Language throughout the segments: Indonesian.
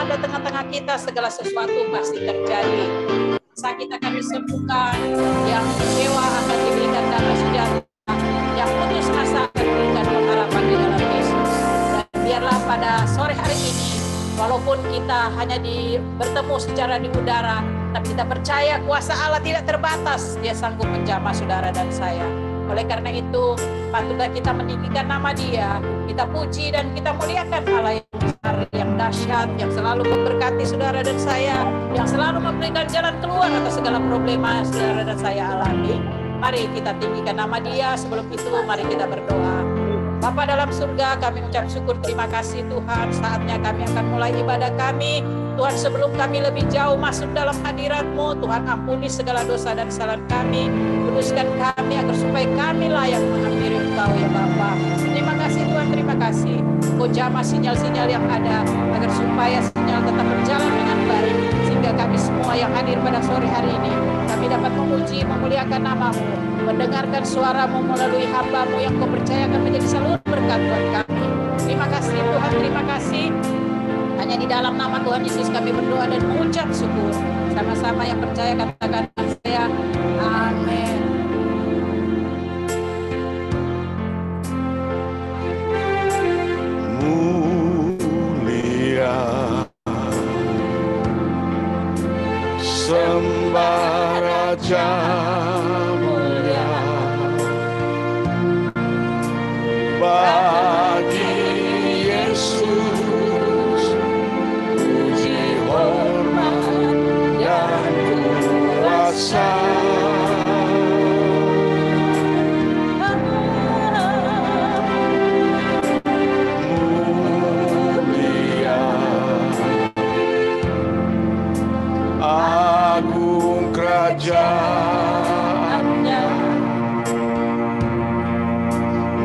ada tengah-tengah kita, segala sesuatu pasti terjadi. Sakit akan disembuhkan, yang kecewa akan diberikan damai sejahtera, yang putus asa akan diberikan pengharapan di dalam Yesus. Dan biarlah pada sore hari ini, walaupun kita hanya bertemu secara di udara, tapi kita percaya kuasa Allah tidak terbatas. Dia sanggup menjamah saudara dan saya. Oleh karena itu, patutlah kita meninggikan nama Dia, kita puji dan kita muliakan Allah yang besar, yang dahsyat, yang selalu memberkati saudara dan saya, yang selalu memberikan jalan keluar atas segala problema saudara dan saya alami. Mari kita tinggikan nama Dia. Sebelum itu, mari kita berdoa. Bapa dalam surga, kami ucap syukur, terima kasih Tuhan. Saatnya kami akan mulai ibadah kami. Tuhan, sebelum kami lebih jauh masuk dalam hadirat-Mu, Tuhan ampuni segala dosa dan kesalahan kami. Kuduskan kami agar supaya kami layak menghampiri Engkau ya Bapa. Terima kasih Tuhan, terima kasih. Kau jamah sinyal-sinyal yang ada agar supaya sinyal tetap berjalan dengan baik, sehingga kami semua yang hadir pada sore hari ini, kami dapat memuji, memuliakan nama-Mu, mendengarkan suara-Mu melalui hamba-Mu yang Kau percayakan menjadi salur berkat buat kami. Terima kasih Tuhan, terima kasih. Hanya di dalam nama Tuhan Yesus kami berdoa dan mengucap syukur. Sama-sama yang percaya katakan saya, amin. Mulia, sembah Raja mulia, bagi Yesus puji hormat dan kuasa. Mulia, agung kerajaannya,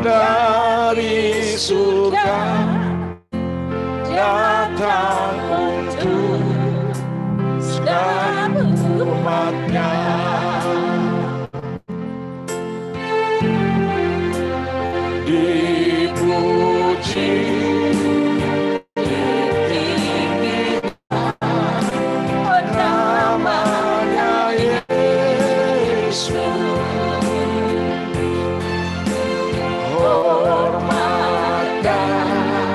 dari surga datang untuk segala umatnya. Dipuji, ditinggikan namanya Yesus. Hormat dan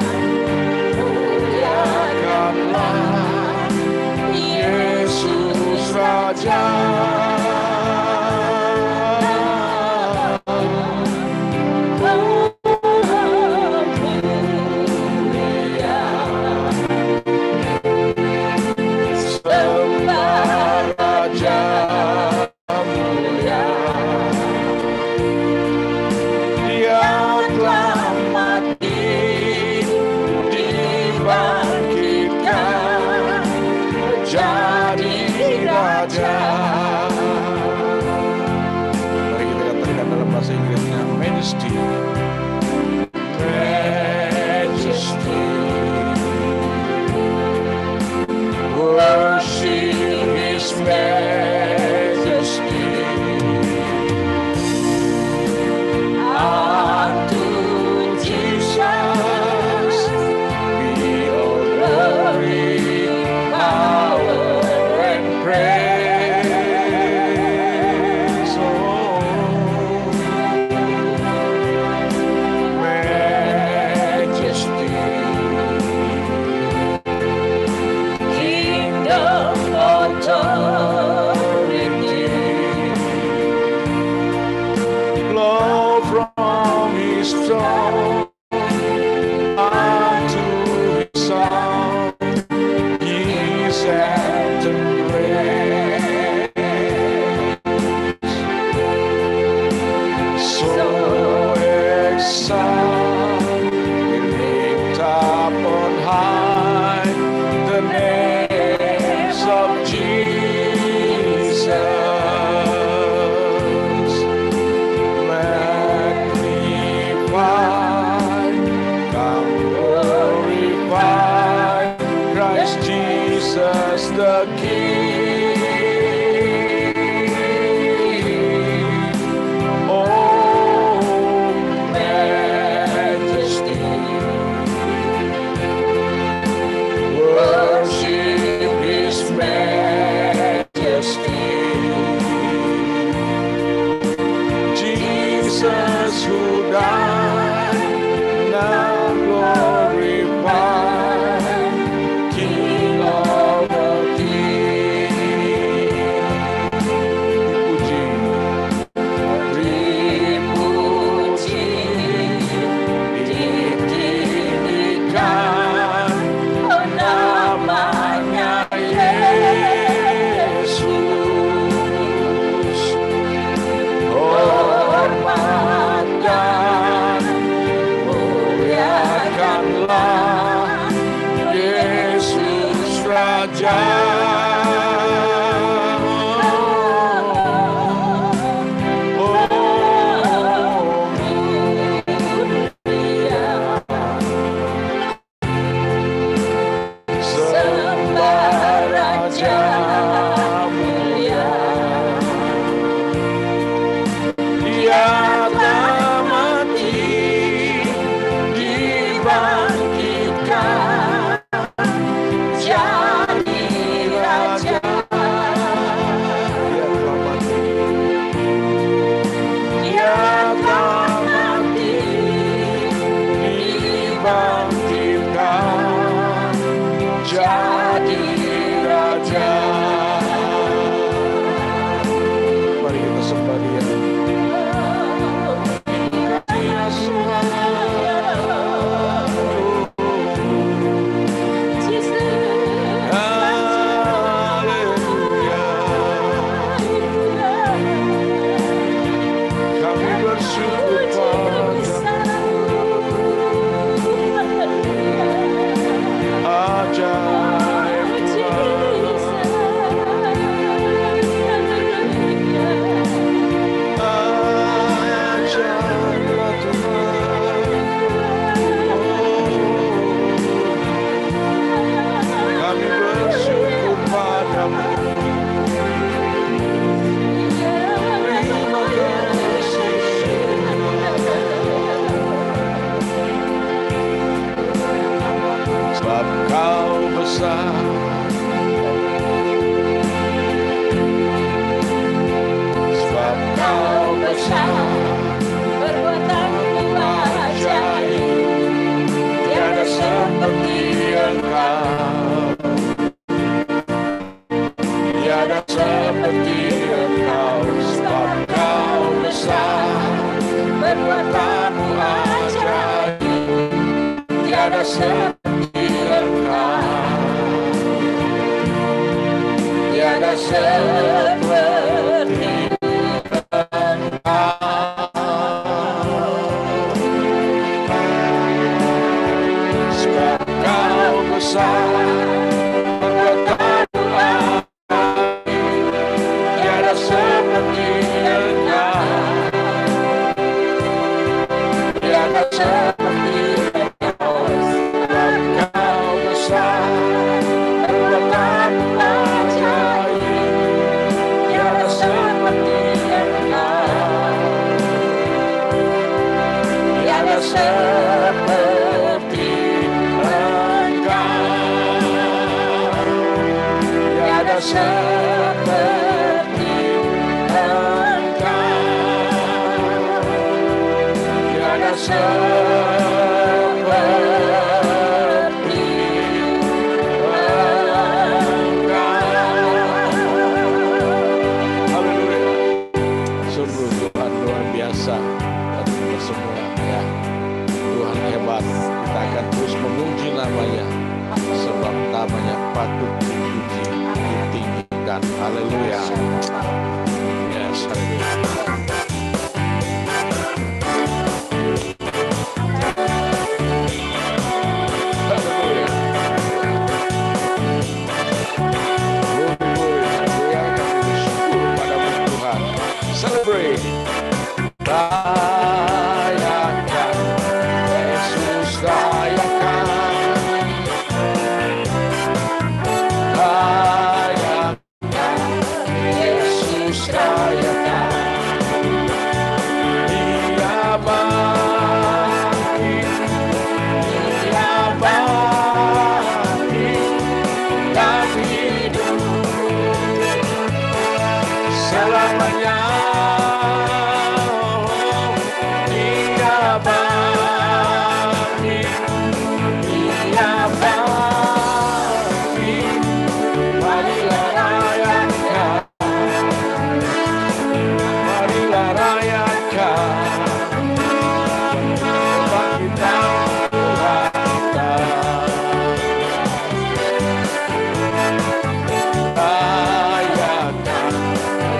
muliakanlah Yesus Raja. Sembah Raja mulia, Dia telah mati, dibangkitkan menjadi Raja. Mari kita katakan dalam bahasa Inggrisnya, Majesty, Majesty. Worship His Majesty. Unto Jesus be all glory, power, and praise. Oh, Majesty, Kingdom, authority, flow from His throne unto His Son, His anthem praise. So exalt, lift up on high the names of Jesus. Magnify, come glorify Christ Jesus the King. Oh, majesty, worship Raja.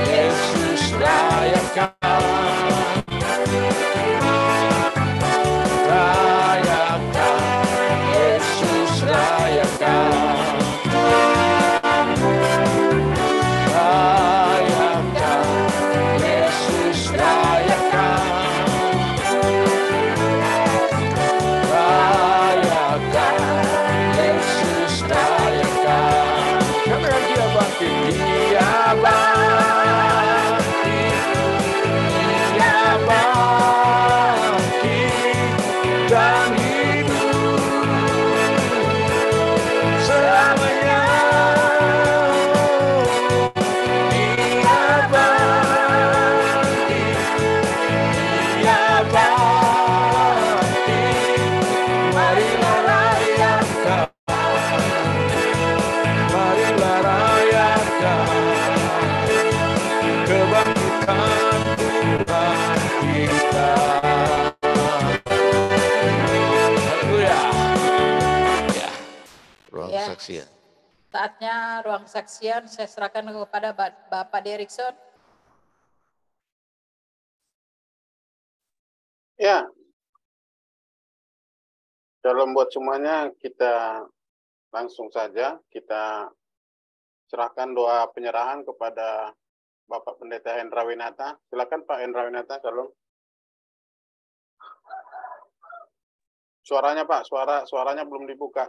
Yesus kesaksian. Saatnya ruang kesaksian saya serahkan kepada Bapak Derikson. Ya, shalom buat semuanya. Kita langsung saja kita serahkan doa penyerahan kepada Bapak Pendeta Hendra Winata. Silakan Pak Hendra Winata, shalom. Suaranya Pak, suaranya belum dibuka.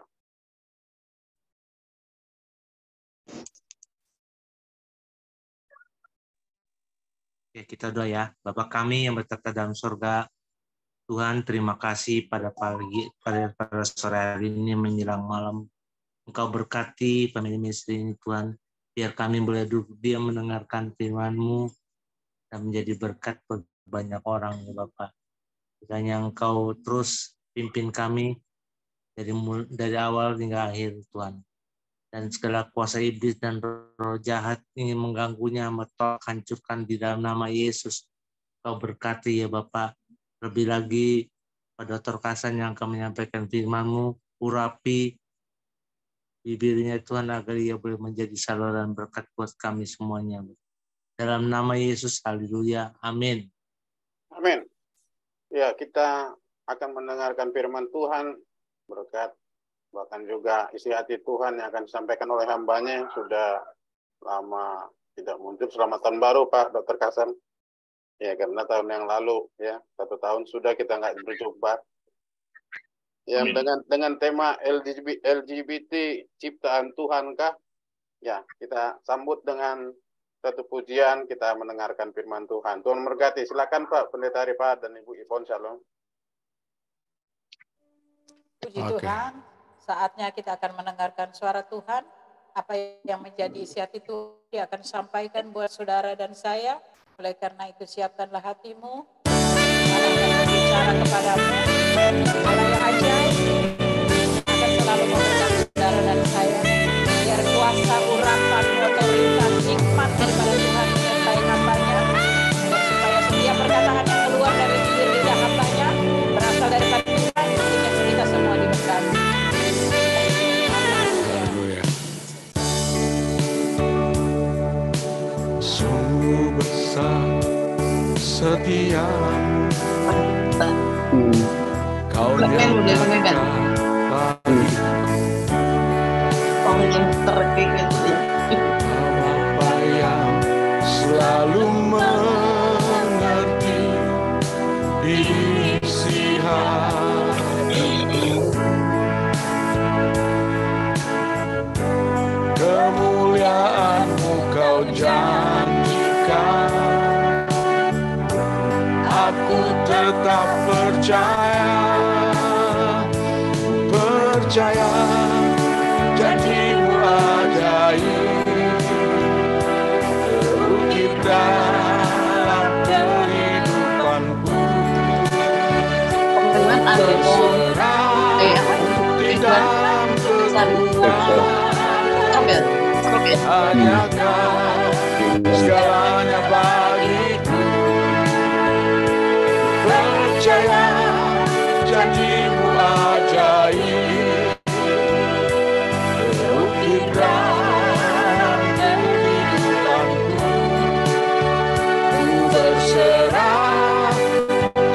Oke, kita doa ya. Bapa kami yang bertata dalam surga, Tuhan terima kasih pada sore hari ini menjelang malam. Engkau berkati pemimpin ministry ini Tuhan. Biar kami boleh duduk diam mendengarkan firman-Mu dan menjadi berkat bagi banyak orang ya Bapak. Kiranya Engkau terus pimpin kami dari awal hingga akhir Tuhan. Dan segala kuasa iblis dan roh jahat ingin mengganggunya, mentok, hancurkan di dalam nama Yesus. Kau berkati ya Bapak. Lebih lagi pada Dr. Kasan yang akan menyampaikan firman-Mu, urapi bibirnya Tuhan agar ia boleh menjadi saluran berkat buat kami semuanya. Dalam nama Yesus, haleluya, amin. Amin. Ya, kita akan mendengarkan firman Tuhan, berkat bahkan juga isi hati Tuhan yang akan disampaikan oleh hambanya yang sudah lama tidak muncul selama tahun baru Pak Dr. Kasan. Ya, karena tahun yang lalu ya 1 tahun sudah kita nggak berjumpa. Ya, dengan tema LGBT ciptaan Tuhan kah? Ya, kita sambut dengan satu pujian, kita mendengarkan firman Tuhan. Tuhan memberkati. Silakan Pak Pendeta Arifat dan Ibu Ivon, shalom. Puji Tuhan. Saatnya kita akan mendengarkan suara Tuhan. Apa yang menjadi isi hati itu dia akan sampaikan buat saudara dan saya. Oleh karena itu siapkanlah hatimu. Allah akan berbicara kepadamu. Allah yang ajaib akan selalu memberkati saudara dan saya. Biar kuasa, urapan, otoritas, hikmat daripada Tuhan menyertai hambanya. Supaya setiap perkataan yang keluar dari bibir lidah hambanya berasal daripada Tuhan. Sehingga kita semua diberkati. Sungguh besar setia kau nyatakan apa yang selalu mengerti isi hatiku. Kemuliaan-Mu kau janjikan, aku tetap percaya janji-Mu ajaib terukir dalam kehidupanku. Berserah di dalam kekuatan, hanya Kau segalanya bagiku. Percaya janji-Mu ajaib terukir dalam kehidupanku. Ku berserah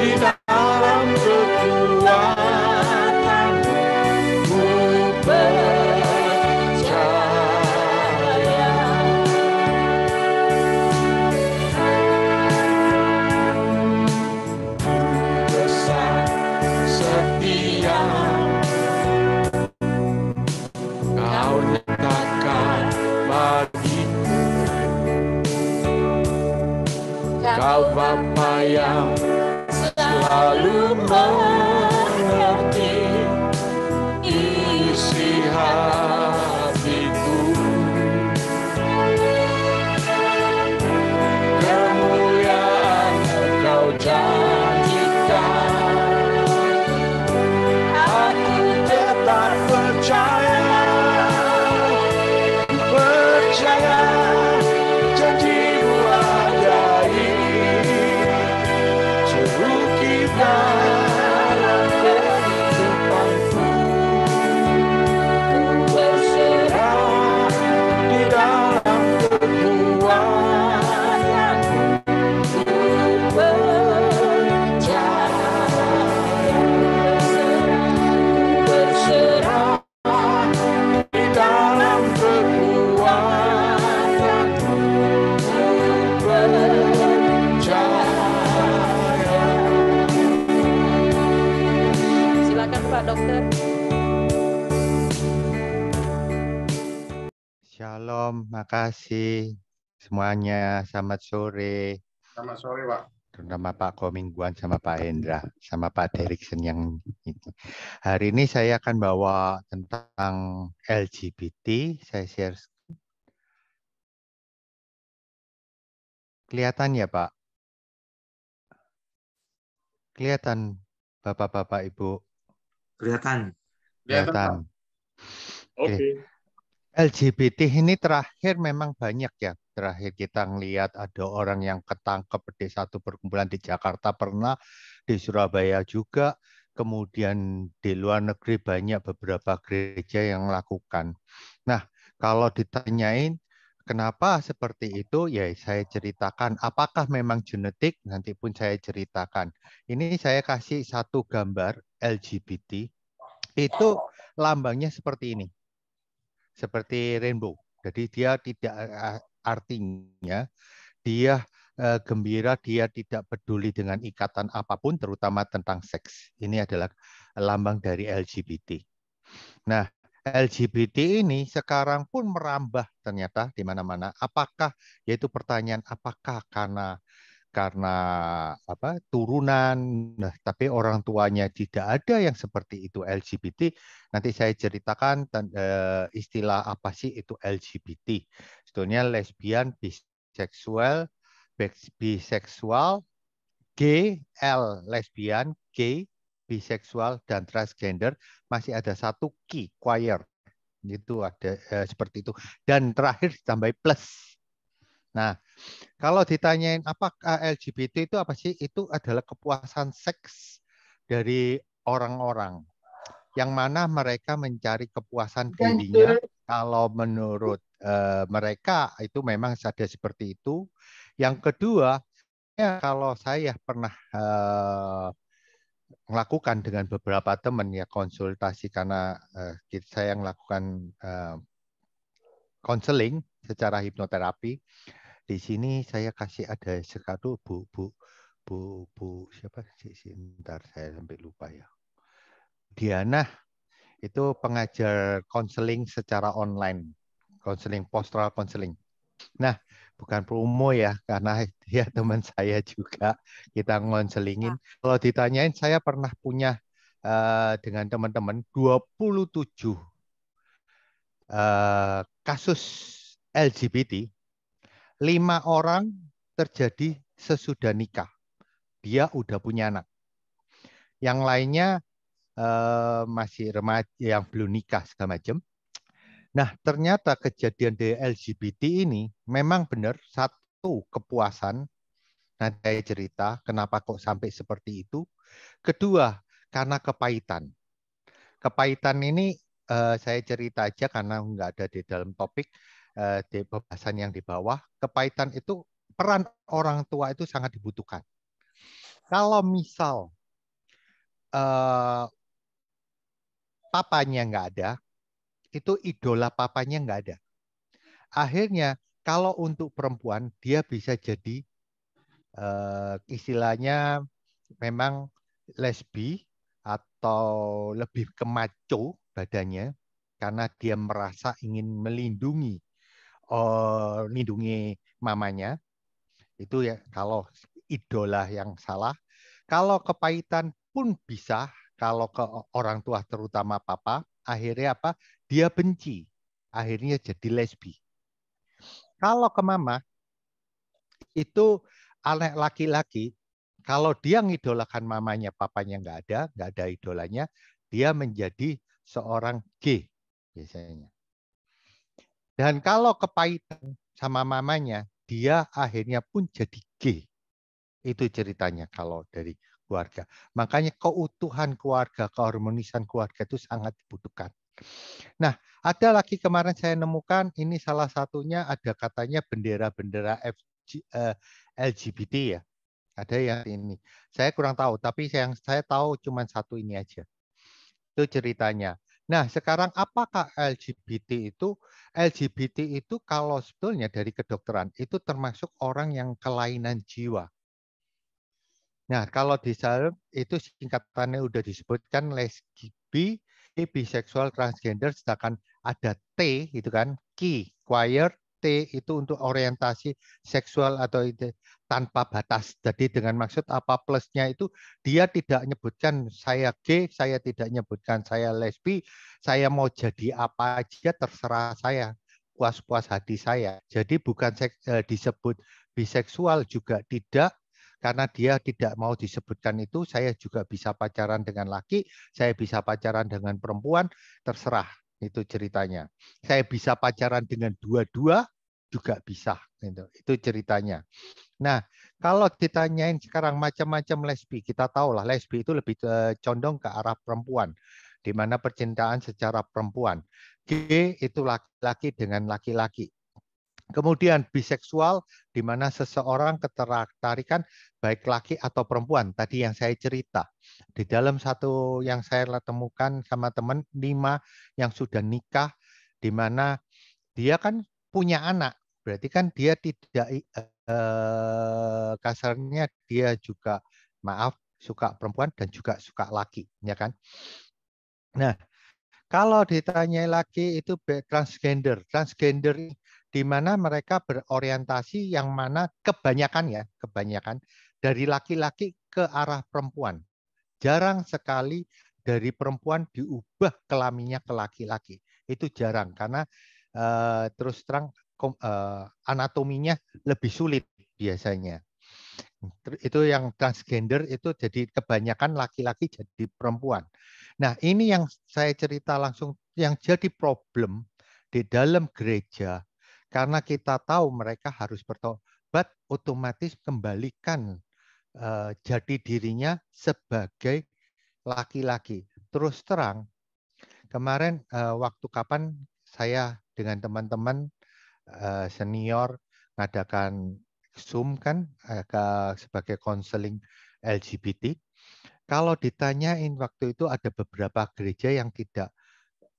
di dalam kekuatan-Mu. Ku Kau Bapa yang selalu mengerti isi hatiku. Kemuliaan Kau janjikan, aku tetap percaya janji-Mu ajaib terukir dalam Shalom, makasih semuanya. Selamat sore. Selamat sore, Pak. Terutama Pak Komingguan sama Pak Hendra, sama Pak Deriksen yang itu. Hari ini saya akan bawa tentang LGBT. Saya share. Kelihatan ya, Pak? Kelihatan, Bapak-Bapak, Ibu? Kelihatan. Kelihatan. Oke. LGBT ini terakhir memang banyak ya. Terakhir kita ngelihat ada orang yang ketangkep di satu perkumpulan di Jakarta pernah, di Surabaya juga, kemudian di luar negeri banyak beberapa gereja yang melakukan. Nah, kalau ditanyain kenapa seperti itu, ya saya ceritakan. Apakah memang genetik? Nanti pun saya ceritakan. Ini saya kasih satu gambar LGBT. Itu lambangnya seperti ini. Seperti rainbow. Jadi dia tidak artinya dia gembira, dia tidak peduli dengan ikatan apapun, terutama tentang seks. Ini adalah lambang dari LGBT. Nah, LGBT ini sekarang pun merambah ternyata di mana-mana. Apakah, yaitu pertanyaan, apakah karena turunan, nah, tapi orang tuanya tidak ada yang seperti itu LGBT. Nanti saya ceritakan istilah apa sih itu LGBT. Sebetulnya lesbian, biseksual, gay, lesbian, gay, biseksual, dan transgender. Masih ada satu queer. Itu ada seperti itu. Dan terakhir ditambah plus. Nah, kalau ditanyain apakah LGBT itu apa sih? Itu adalah kepuasan seks dari orang-orang. Yang mana mereka mencari kepuasan dirinya. Kalau menurut mereka itu memang ada seperti itu. Yang kedua, ya kalau saya pernah melakukan dengan beberapa teman ya konsultasi karena saya melakukan konseling secara hipnoterapi. Di sini saya kasih ada sekadu Bu siapa sih? Sebentar saya sampai lupa ya. Diana itu pengajar konseling secara online, konseling postural konseling. Nah, bukan promo ya, karena dia teman saya juga, kita ngonselingin. Kalau ditanyain, saya pernah punya dengan teman-teman 27 kasus LGBT. 5 orang terjadi sesudah nikah. Dia udah punya anak. Yang lainnya masih remaja yang belum nikah segala macam. Nah, ternyata kejadian di LGBT ini memang benar satu kepuasan. Nanti saya cerita kenapa kok sampai seperti itu. Kedua, karena kepahitan. Kepahitan ini saya cerita aja karena nggak ada di dalam topik di pembahasan yang di bawah. Kepahitan itu peran orang tua itu sangat dibutuhkan. Kalau misal papanya nggak ada, itu idola papanya nggak ada. Akhirnya kalau untuk perempuan dia bisa jadi istilahnya memang lesbi atau lebih ke maco badannya karena dia merasa ingin melindungi mamanya. Itu ya kalau idola yang salah. Kalau kepahitan pun bisa, kalau ke orang tua terutama papa, akhirnya apa? Dia benci. Akhirnya jadi lesbi. Kalau ke mama, itu anak laki-laki, kalau dia ngidolakan mamanya, papanya nggak ada idolanya, dia menjadi seorang gay biasanya. Dan kalau kepahitan sama mamanya, dia akhirnya pun jadi gay. Itu ceritanya kalau dari keluarga. Makanya keutuhan keluarga, keharmonisan keluarga itu sangat dibutuhkan. Nah, ada lagi kemarin saya nemukan, ini salah satunya ada katanya bendera-bendera LGBT ya. Ada yang ini. Saya kurang tahu, tapi yang saya tahu cuma satu ini aja. Itu ceritanya. Nah, sekarang apakah LGBT itu? LGBT itu kalau sebetulnya dari kedokteran, itu termasuk orang yang kelainan jiwa. Nah, kalau di sana itu singkatannya udah disebutkan lesbi, biseksual, transgender, sedangkan ada T itu kan, queer, T itu untuk orientasi seksual atau itu tanpa batas. Jadi dengan maksud apa plusnya itu dia tidak menyebutkan saya gay, saya tidak menyebutkan saya lesbi, saya mau jadi apa aja terserah saya, puas-puas hati saya. Jadi bukan disebut biseksual juga tidak, karena dia tidak mau disebutkan itu. Saya juga bisa pacaran dengan laki, saya bisa pacaran dengan perempuan, terserah. Itu ceritanya. Saya bisa pacaran dengan dua-dua juga bisa. Itu ceritanya. Nah, kalau ditanyain sekarang macam-macam lesbi, kita tahu lah lesbi itu lebih condong ke arah perempuan, di mana percintaan secara perempuan. Gay itu laki-laki dengan laki-laki. Kemudian biseksual, di mana seseorang ketertarikan baik laki atau perempuan. Tadi yang saya cerita. Di dalam satu yang saya temukan sama teman, 5 yang sudah nikah, di mana dia kan punya anak. Berarti kan dia tidak, kasarnya dia juga, maaf, suka perempuan dan juga suka laki. Ya kan? Nah, kalau ditanya lagi itu transgender. Transgender di mana mereka berorientasi yang mana kebanyakan dari laki-laki ke arah perempuan. Jarang sekali dari perempuan diubah kelaminnya ke laki-laki. Itu jarang karena terus terang anatominya lebih sulit biasanya. Itu yang transgender itu jadi kebanyakan laki-laki jadi perempuan. Nah, ini yang saya cerita langsung yang jadi problem di dalam gereja, karena kita tahu mereka harus bertobat, otomatis kembalikan jati dirinya sebagai laki-laki. Terus terang, kemarin waktu kapan saya dengan teman-teman senior ngadakan Zoom kan sebagai konseling LGBT. Kalau ditanyain waktu itu ada beberapa gereja yang tidak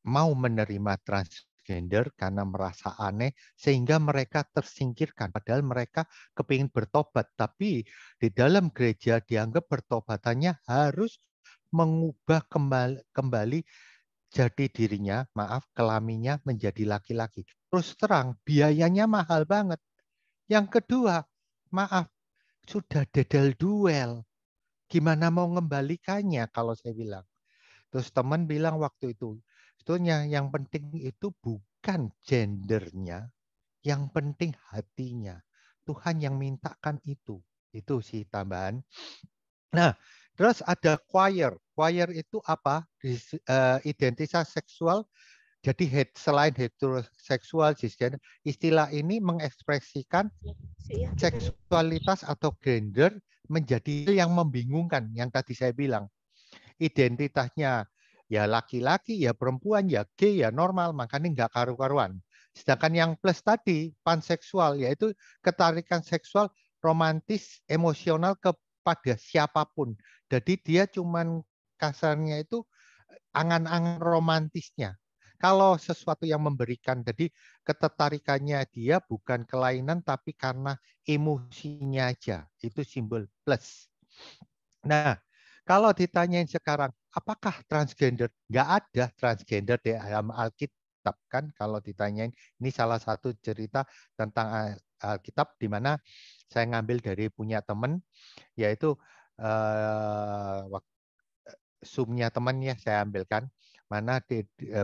mau menerima transgender karena merasa aneh sehingga mereka tersingkirkan. Padahal mereka kepingin bertobat, tapi di dalam gereja dianggap bertobatannya harus mengubah kembali jadi dirinya, maaf, kelaminnya menjadi laki-laki. Terus terang, biayanya mahal banget. Yang kedua, maaf, sudah dedel duel. Gimana mau ngembalikannya kalau saya bilang. Terus teman bilang waktu itu, sebetulnya yang penting itu bukan gendernya, yang penting hatinya. Tuhan yang mintakan itu. Itu sih tambahan. Nah, terus ada queer. Queer itu apa? Identitas seksual. Jadi selain heteroseksual, cisgender, istilah ini mengekspresikan seksualitas atau gender menjadi yang membingungkan. Yang tadi saya bilang, identitasnya ya laki-laki, ya perempuan, ya gay, ya normal, makanya nggak karu-karuan. Sedangkan yang plus tadi, panseksual, yaitu ketarikan seksual romantis, emosional kepada siapapun. Jadi dia cuman kasarnya itu angan-angan romantisnya. Kalau sesuatu yang memberikan, jadi ketertarikannya dia bukan kelainan, tapi karena emosinya aja. Itu simbol plus. Nah, kalau ditanyain sekarang, apakah transgender? Nggak ada transgender di dalam Alkitab kan? Kalau ditanyain, ini salah satu cerita tentang Alkitab di mana saya ngambil dari punya teman, yaitu Zoom-nya temannya saya ambilkan, mana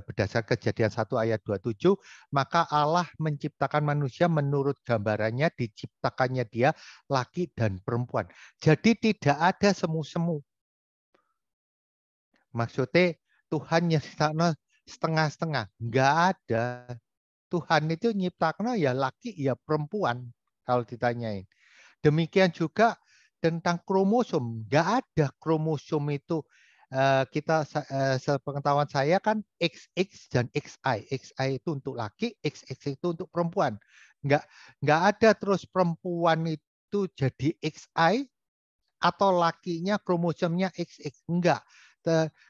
berdasar Kejadian 1 ayat 27, maka Allah menciptakan manusia menurut gambarannya, diciptakannya dia laki dan perempuan. Jadi tidak ada semu-semu. Maksudnya Tuhan nyiptakan setengah-setengah. Enggak ada. Tuhan itu nyiptakan ya laki ya perempuan kalau ditanyain. Demikian juga tentang kromosom. Enggak ada kromosom itu. Kita sepengetahuan saya kan XX dan XI. XI itu untuk laki, XX itu untuk perempuan. Enggak ada terus perempuan itu jadi XI atau lakinya kromosomnya XX. Enggak.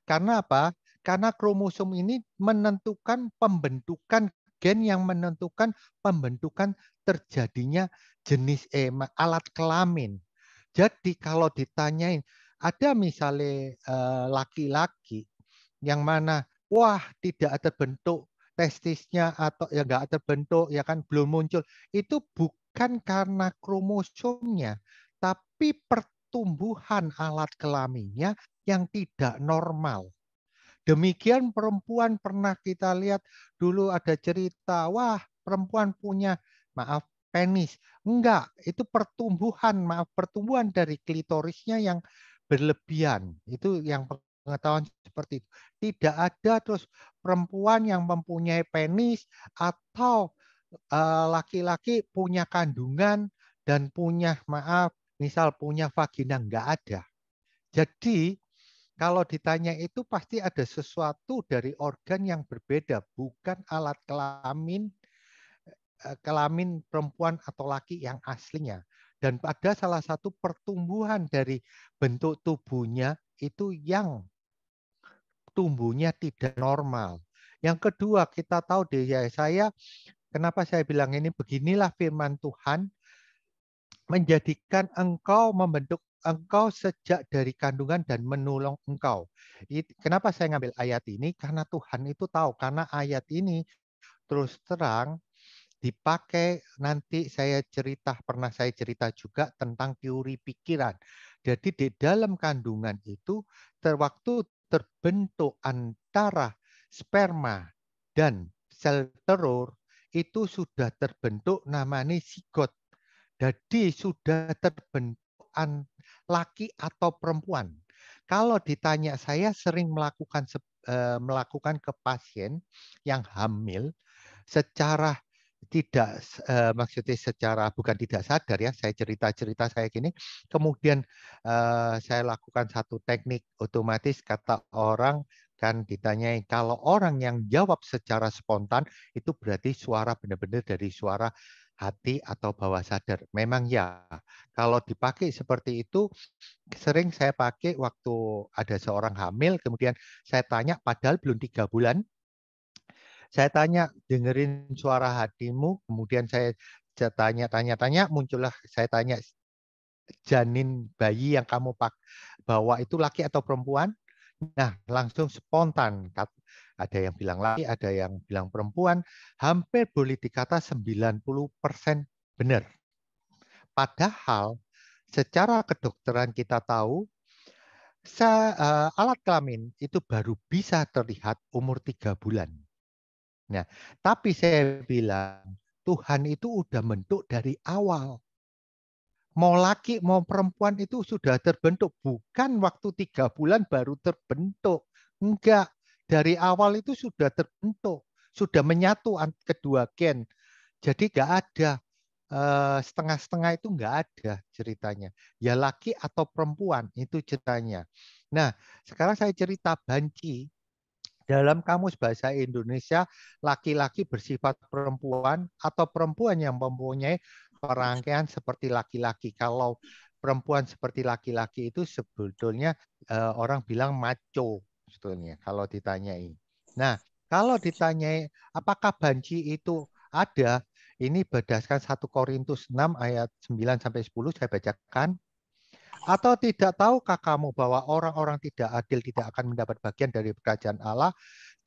Karena apa? Karena kromosom ini menentukan pembentukan gen yang menentukan pembentukan terjadinya jenis alat kelamin. Jadi kalau ditanyain, ada misalnya laki-laki yang mana, wah tidak ada bentuk, testisnya atau ya nggak terbentuk, ya kan belum muncul, itu bukan karena kromosomnya, tapi pertumbuhan alat kelaminnya yang tidak normal. Demikian perempuan pernah kita lihat dulu ada cerita, wah perempuan punya, maaf, penis. Enggak, itu pertumbuhan dari klitorisnya yang berlebihan. Itu yang pengetahuan seperti itu. Tidak ada terus perempuan yang mempunyai penis atau laki-laki punya kandungan dan punya, maaf, misal punya vagina, enggak ada. Jadi kalau ditanya itu pasti ada sesuatu dari organ yang berbeda, bukan alat kelamin perempuan atau laki yang aslinya. Dan ada salah satu pertumbuhan dari bentuk tubuhnya itu yang tumbuhnya tidak normal. Yang kedua, kita tahu deh ya, kenapa saya bilang ini, beginilah firman Tuhan menjadikan engkau, membentuk engkau sejak dari kandungan dan menolong engkau. Kenapa saya ngambil ayat ini? Karena Tuhan itu tahu, karena ayat ini terus terang dipakai nanti pernah saya cerita juga tentang teori pikiran. Jadi di dalam kandungan itu waktu terbentuk antara sperma dan sel telur itu sudah terbentuk namanya zigot. Jadi sudah terbentuk laki atau perempuan. Kalau ditanya, saya sering melakukan ke pasien yang hamil secara tidak, maksudnya secara bukan tidak sadar ya, saya cerita saya gini, kemudian saya lakukan satu teknik otomatis, kata orang kan ditanyai, kalau orang yang jawab secara spontan itu berarti suara benar-benar dari suara hati atau bawah sadar. Memang ya, kalau dipakai seperti itu, sering saya pakai waktu ada seorang hamil, kemudian saya tanya, padahal belum 3 bulan, saya tanya, dengerin suara hatimu, kemudian saya tanya, muncullah, saya tanya, janin bayi yang kamu bawa itu laki atau perempuan? Nah, langsung spontan. Ada yang bilang laki, ada yang bilang perempuan. Hampir boleh dikata 90% benar. Padahal secara kedokteran kita tahu alat kelamin itu baru bisa terlihat umur 3 bulan. Nah, tapi saya bilang Tuhan itu udah bentuk dari awal. Mau laki mau perempuan itu sudah terbentuk, bukan waktu 3 bulan baru terbentuk. Enggak, dari awal itu sudah terbentuk, sudah menyatu kedua gen. Jadi enggak ada setengah-setengah, itu enggak ada ceritanya. Ya laki atau perempuan itu ceritanya. Nah, sekarang saya cerita banci. Dalam kamus bahasa Indonesia, laki-laki bersifat perempuan atau perempuan yang mempunyai perangkaian seperti laki-laki. Kalau perempuan seperti laki-laki itu sebetulnya orang bilang macho sebetulnya kalau ditanyai. Nah, kalau ditanyai apakah banci itu ada, ini berdasarkan 1 Korintus 6 ayat 9 sampai 10 saya bacakan. Atau tidak tahukah kamu bahwa orang-orang tidak adil tidak akan mendapat bagian dari kerajaan Allah?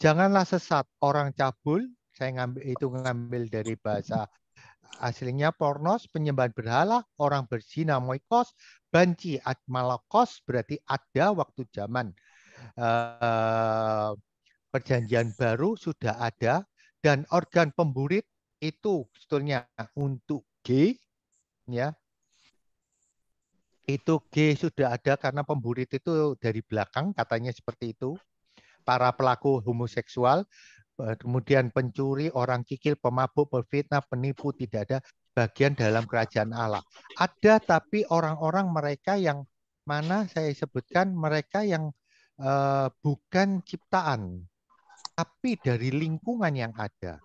Janganlah sesat, orang cabul, saya ngambil dari bahasa aslinya, pornos, penyembahan berhala, orang berzina, moikos, banci, malakos, berarti ada waktu zaman perjanjian baru sudah ada, dan organ pemburit itu sebetulnya untuk G, ya. Itu G sudah ada karena pemburit itu dari belakang, katanya seperti itu. Para pelaku homoseksual, kemudian pencuri, orang kikir, pemabuk, pefitnah, penipu, tidak ada bagian dalam kerajaan Allah. Ada, tapi orang-orang mereka yang mana saya sebutkan, mereka yang bukan ciptaan, tapi dari lingkungan yang ada.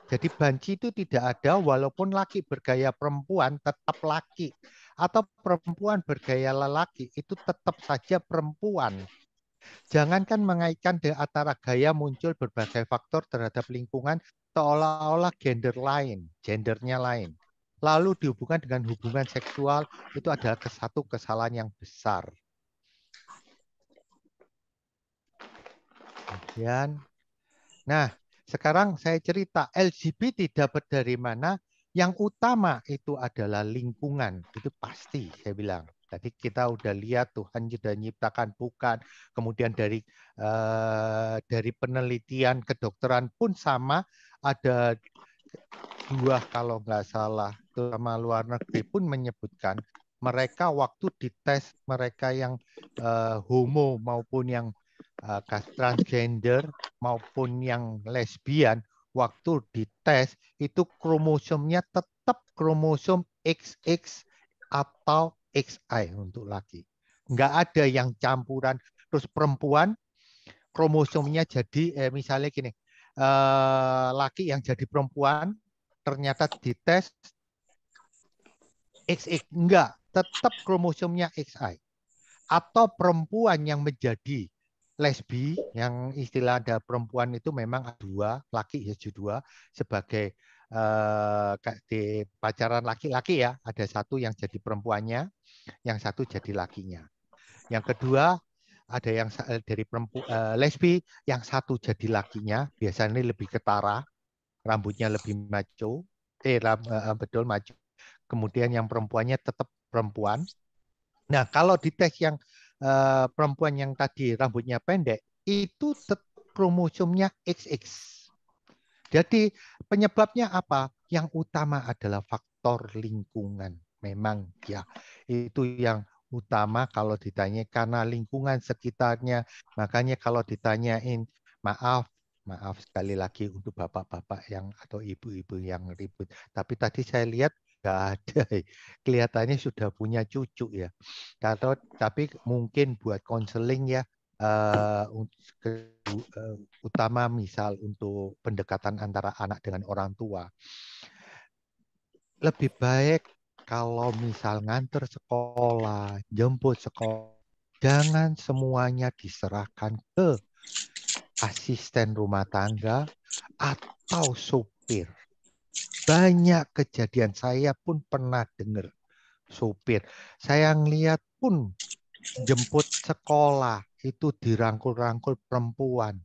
Jadi banci itu tidak ada, walaupun laki bergaya perempuan tetap laki, atau perempuan bergaya lelaki itu tetap saja perempuan. Jangankan mengaitkan dengan antara gaya muncul berbagai faktor terhadap lingkungan seolah-olah gendernya lain. Lalu dihubungkan dengan hubungan seksual, itu adalah satu kesalahan yang besar. Kemudian, nah, Sekarang saya cerita LGBT dapat dari mana? Yang utama itu adalah lingkungan. Itu pasti saya bilang. Tadi kita udah lihat Tuhan sudah menciptakan bukan. Kemudian dari penelitian kedokteran pun sama, ada 2 kalau nggak salah, terutama luar negeri pun menyebutkan mereka waktu dites mereka yang homo maupun yang transgender maupun yang lesbian, waktu dites itu kromosomnya tetap kromosom XX atau XY untuk laki. Nggak ada yang campuran. Terus perempuan kromosomnya jadi misalnya gini, laki yang jadi perempuan ternyata dites XX, enggak, tetap kromosomnya XY. Atau perempuan yang menjadi lesbi, yang istilah ada perempuan itu memang 2, laki ya 2, sebagai di pacaran laki-laki ya, ada 1 yang jadi perempuannya, yang 1 jadi lakinya. Yang kedua, ada yang dari lesbi, yang 1 jadi lakinya, biasanya lebih ketara, rambutnya lebih maco, betul maco. Kemudian yang perempuannya tetap perempuan. Nah, kalau di tes yang perempuan yang tadi rambutnya pendek, itu kromosomnya XX. Jadi penyebabnya apa? Yang utama adalah faktor lingkungan. Memang ya, itu yang utama kalau ditanya, karena lingkungan sekitarnya. Makanya kalau ditanyain, maaf sekali lagi untuk bapak-bapak yang atau ibu-ibu yang ribut. Tapi tadi saya lihat nggak ada, kelihatannya sudah punya cucu ya. Tapi mungkin buat konseling ya, utama misal untuk pendekatan antara anak dengan orang tua. Lebih baik kalau misal nganter sekolah, jemput sekolah, jangan semuanya diserahkan ke asisten rumah tangga atau supir. Banyak kejadian, saya pun pernah dengar supir. Saya ngeliat pun jemput sekolah itu dirangkul-rangkul perempuan.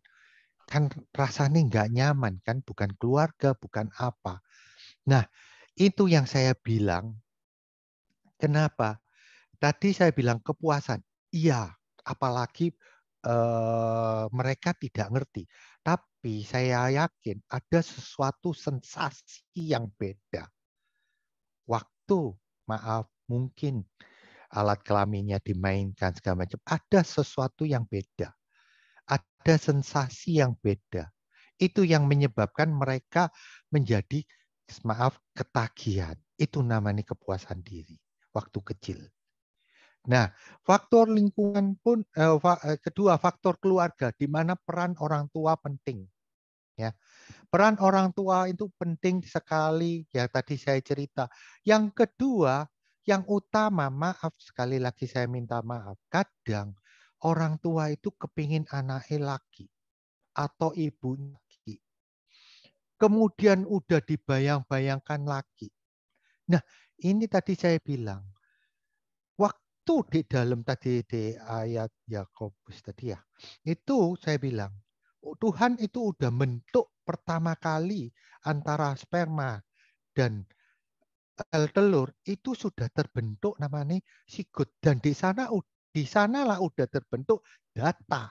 Kan rasanya nggak nyaman kan, bukan keluarga, bukan apa. Nah, itu yang saya bilang. Kenapa? Tadi saya bilang kepuasan. Iya, apalagi mereka tidak ngerti. Tapi saya yakin ada sesuatu sensasi yang beda. Waktu, maaf, mungkin alat kelaminnya dimainkan segala macam, ada sesuatu yang beda. Ada sensasi yang beda. Itu yang menyebabkan mereka menjadi, maaf, ketagihan. Itu namanya kepuasan diri waktu kecil. Nah, faktor lingkungan pun kedua, faktor keluarga, di mana peran orang tua penting. Ya, peran orang tua itu penting sekali. Ya, tadi saya cerita. Yang kedua, yang utama, maaf sekali lagi saya minta maaf. Kadang orang tua itu kepingin anaknya laki atau ibunya laki. Kemudian udah dibayang-bayangkan laki. Nah, ini tadi saya bilang. Waktu di dalam tadi di ayat Yakobus tadi ya, itu saya bilang Tuhan itu udah bentuk pertama kali antara sperma dan telur itu sudah terbentuk namanya sigot, dan di sanalah udah terbentuk data.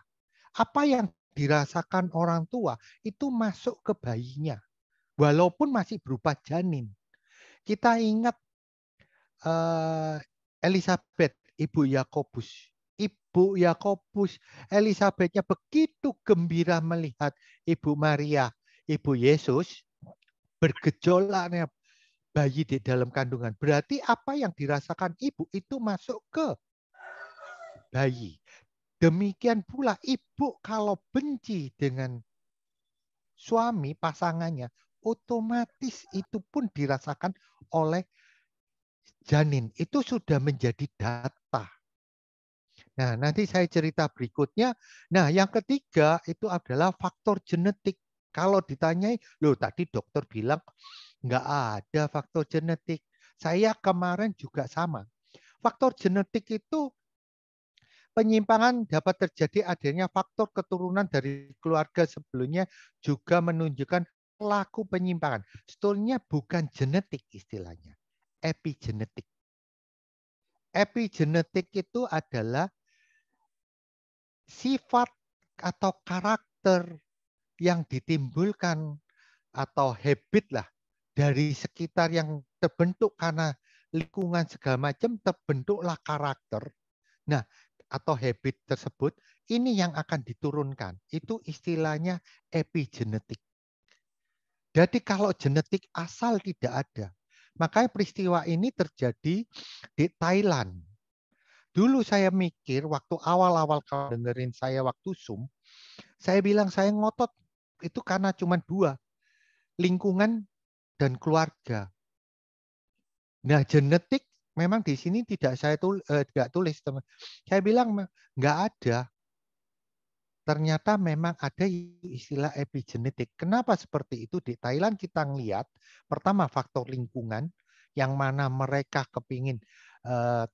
Apa yang dirasakan orang tua itu masuk ke bayinya walaupun masih berupa janin. Kita ingat Elizabeth, Ibu Yakobus. Ibu Yakobus, Elizabethnya begitu gembira melihat Ibu Maria, Ibu Yesus, bergejolaknya bayi di dalam kandungan. Berarti apa yang dirasakan ibu itu masuk ke bayi. Demikian pula ibu kalau benci dengan suami, pasangannya, otomatis itu pun dirasakan oleh janin. Itu sudah menjadi data. Nah, nanti saya cerita berikutnya. Nah, yang ketiga itu adalah faktor genetik. Kalau ditanyai, loh tadi dokter bilang nggak ada faktor genetik. Saya kemarin juga sama. Faktor genetik itu penyimpangan dapat terjadi adanya faktor keturunan dari keluarga sebelumnya juga menunjukkan pelaku penyimpangan. Sebetulnya bukan genetik istilahnya, epigenetik. Epigenetik itu adalah sifat atau karakter yang ditimbulkan atau habit lah dari sekitar yang terbentuk karena lingkungan segala macam, terbentuklah karakter. Nah, atau habit tersebut ini yang akan diturunkan. Itu istilahnya epigenetik. Jadi kalau genetik asal tidak ada. Makanya peristiwa ini terjadi di Thailand. Dulu saya mikir waktu awal-awal kalau dengerin saya waktu Zoom, saya bilang saya ngotot itu karena cuma dua, lingkungan dan keluarga. Nah, genetik memang di sini tidak saya tulis, teman. Saya bilang nggak ada. Ternyata memang ada istilah epigenetik. Kenapa seperti itu? Di Thailand kita ngelihat, pertama faktor lingkungan, yang mana mereka kepingin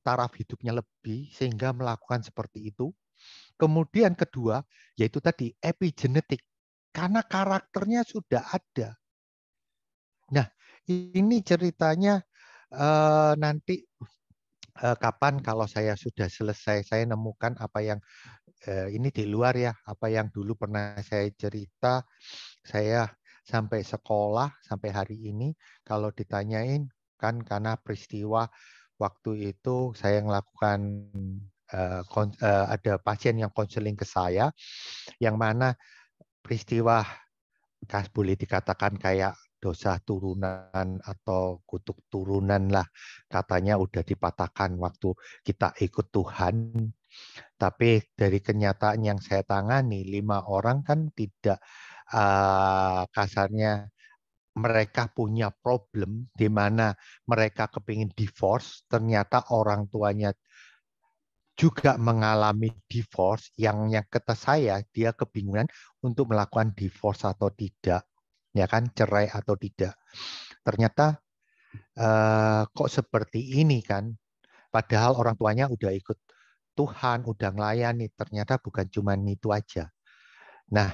taraf hidupnya lebih, sehingga melakukan seperti itu. Kemudian kedua, yaitu tadi epigenetik. Karena karakternya sudah ada. Nah, ini ceritanya nanti kapan kalau saya sudah selesai, saya nemukan apa yang ini di luar ya, apa yang dulu pernah saya cerita, saya sampai sekolah, sampai hari ini, kalau ditanyain, kan karena peristiwa waktu itu saya melakukan, ada pasien yang konseling ke saya, yang mana peristiwa, boleh dikatakan kayak dosa turunan atau kutuk turunan lah, katanya udah dipatahkan waktu kita ikut Tuhan. Tapi dari kenyataan yang saya tangani, 5 orang kan tidak, kasarnya mereka punya problem di mana mereka kepingin divorce, ternyata orang tuanya juga mengalami divorce, yang kata saya dia kebingungan untuk melakukan divorce atau tidak, ya kan, cerai atau tidak. Ternyata kok seperti ini kan, padahal orang tuanya udah ikut Tuhan, udah melayani, ternyata bukan cuma itu aja. Nah,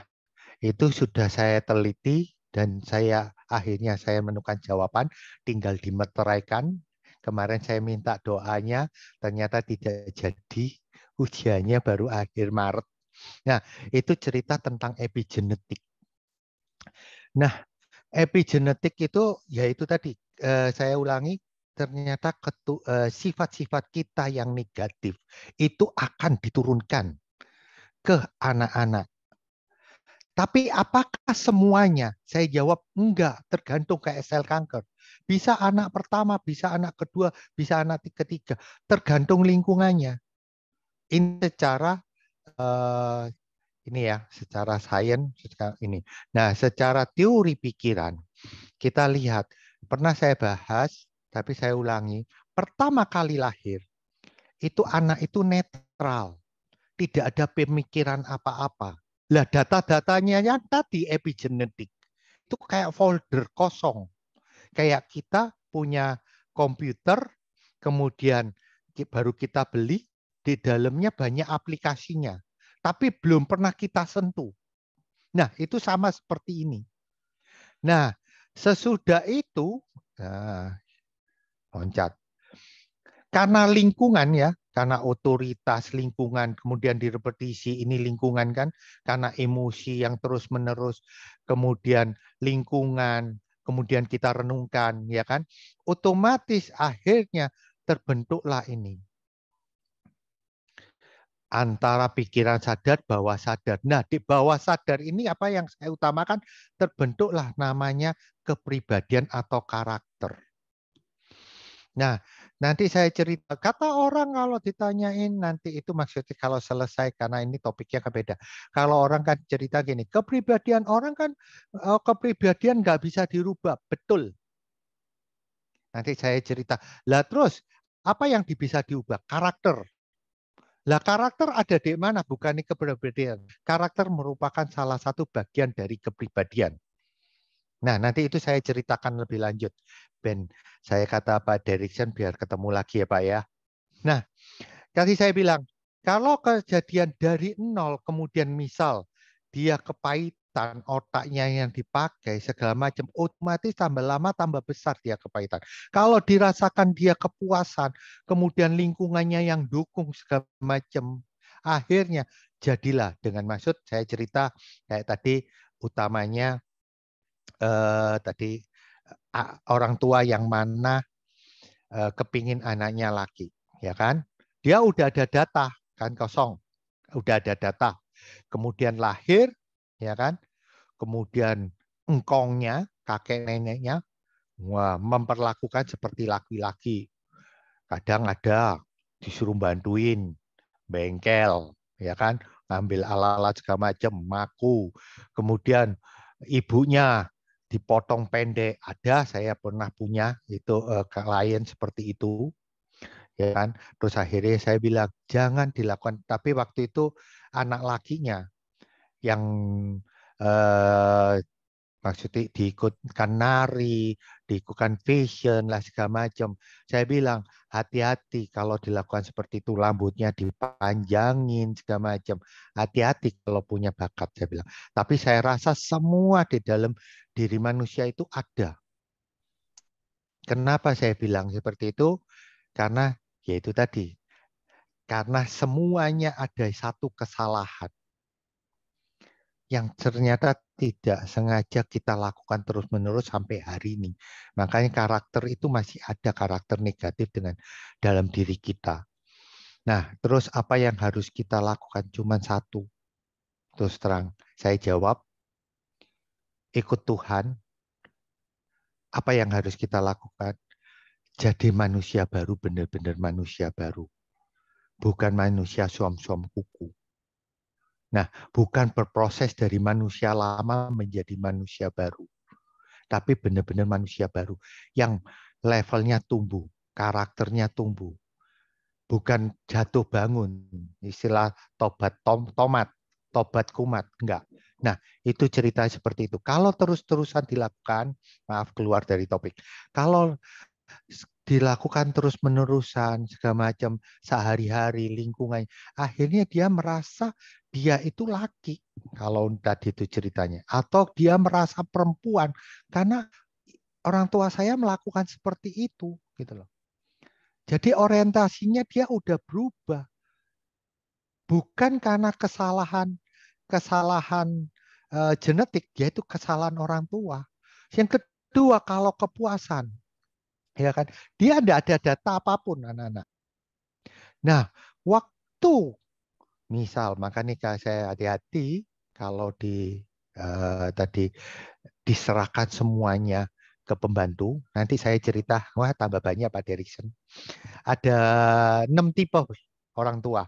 itu sudah saya teliti dan akhirnya saya menemukan jawaban, tinggal dimeteraikan. Kemarin saya minta doanya, ternyata tidak jadi, ujiannya baru akhir Maret. Nah, itu cerita tentang epigenetik. Nah, epigenetik itu yaitu tadi, saya ulangi, ternyata sifat-sifat kita yang negatif itu akan diturunkan ke anak-anak. Tapi apakah semuanya? Saya jawab enggak, tergantung kayak sel kanker. Bisa anak pertama, bisa anak kedua, bisa anak ketiga, tergantung lingkungannya. Ini secara ini ya, secara sains ini. Nah, secara teori pikiran kita lihat, pernah saya bahas, tapi saya ulangi, pertama kali lahir itu anak itu netral, tidak ada pemikiran apa-apa. Lah data-datanya yang tadi epigenetik itu kayak folder kosong. Kayak kita punya komputer, kemudian baru kita beli, di dalamnya banyak aplikasinya, tapi belum pernah kita sentuh. Nah, itu sama seperti ini. Nah, sesudah itu, loncat. Karena lingkungan ya, karena otoritas lingkungan, kemudian direpetisi, ini lingkungan kan, karena emosi yang terus-menerus, kemudian lingkungan, kemudian kita renungkan, ya kan, otomatis akhirnya terbentuklah ini. Antara pikiran sadar, bawah sadar. Nah, di bawah sadar ini apa yang saya utamakan, terbentuklah namanya kepribadian atau karakter. Nah, nanti saya cerita. Kata orang kalau ditanyain nanti itu maksudnya kalau selesai, karena ini topiknya beda. Kalau orang kan cerita gini, kepribadian orang kan, kepribadian nggak bisa dirubah. Betul. Nanti saya cerita. Lah terus, apa yang bisa diubah? Karakter. Lah karakter ada di mana? Bukan di kepribadian. Karakter merupakan salah satu bagian dari kepribadian. Nah, nanti itu saya ceritakan lebih lanjut. Ben, saya kata Pak Derikson biar ketemu lagi ya Pak ya. Nah, tadi saya bilang, Kalau kejadian dari nol, kemudian misal dia kepahitan, otaknya yang dipakai, segala macam, otomatis tambah lama tambah besar dia kepahitan. Kalau dirasakan dia kepuasan, kemudian lingkungannya yang dukung segala macam, akhirnya jadilah, dengan maksud saya cerita kayak tadi, utamanya tadi orang tua yang mana kepingin anaknya laki, ya kan? Dia udah ada data, kan kosong, udah ada data. Kemudian lahir, ya kan? Kemudian engkongnya, kakek neneknya, wah, memperlakukan seperti laki-laki. Kadang ada disuruh bantuin bengkel, ya kan? Ngambil alat-alat segala macam, maku. Kemudian ibunya dipotong pendek. Ada, saya pernah punya itu klien seperti itu, ya kan? Terus akhirnya saya bilang jangan dilakukan. Tapi waktu itu anak lakinya yang maksudnya diikutkan nari, diikutkan fashion lah segala macam. Saya bilang hati-hati kalau dilakukan seperti itu, rambutnya dipanjangin segala macam. Hati-hati kalau punya bakat, saya bilang. Tapi saya rasa semua di dalam diri manusia itu ada. Kenapa saya bilang seperti itu? Karena yaitu tadi, karena semuanya ada satu kesalahan yang ternyata tidak sengaja kita lakukan terus-menerus sampai hari ini. Makanya karakter itu masih ada karakter negatif dengan dalam diri kita. Nah, terus apa yang harus kita lakukan? Cuma satu. Terus terang, saya jawab, ikut Tuhan. Apa yang harus kita lakukan? Jadi manusia baru, benar-benar manusia baru. Bukan manusia suam-suam kuku. Nah, bukan berproses dari manusia lama menjadi manusia baru. Tapi benar-benar manusia baru yang levelnya tumbuh, karakternya tumbuh. Bukan jatuh bangun, istilah tobat tomat, tobat kumat, enggak. Nah, itu cerita seperti itu. Kalau terus-terusan dilakukan, maaf keluar dari topik. Kalau dilakukan terus-menerusan segala macam sehari-hari lingkungan, akhirnya dia merasa dia itu laki kalau tadi itu ceritanya, atau dia merasa perempuan karena orang tua saya melakukan seperti itu gitu loh. Jadi orientasinya dia udah berubah, bukan karena kesalahan genetik, yaitu kesalahan orang tua. Yang kedua, kalau kepuasan, ya kan, dia tidak ada data apapun anak-anak. Nah, waktu misal, makanya saya hati-hati kalau tadi diserahkan semuanya ke pembantu. Nanti saya cerita, wah tambah banyak Pak Deriksen. Ada 6 tipe orang tua.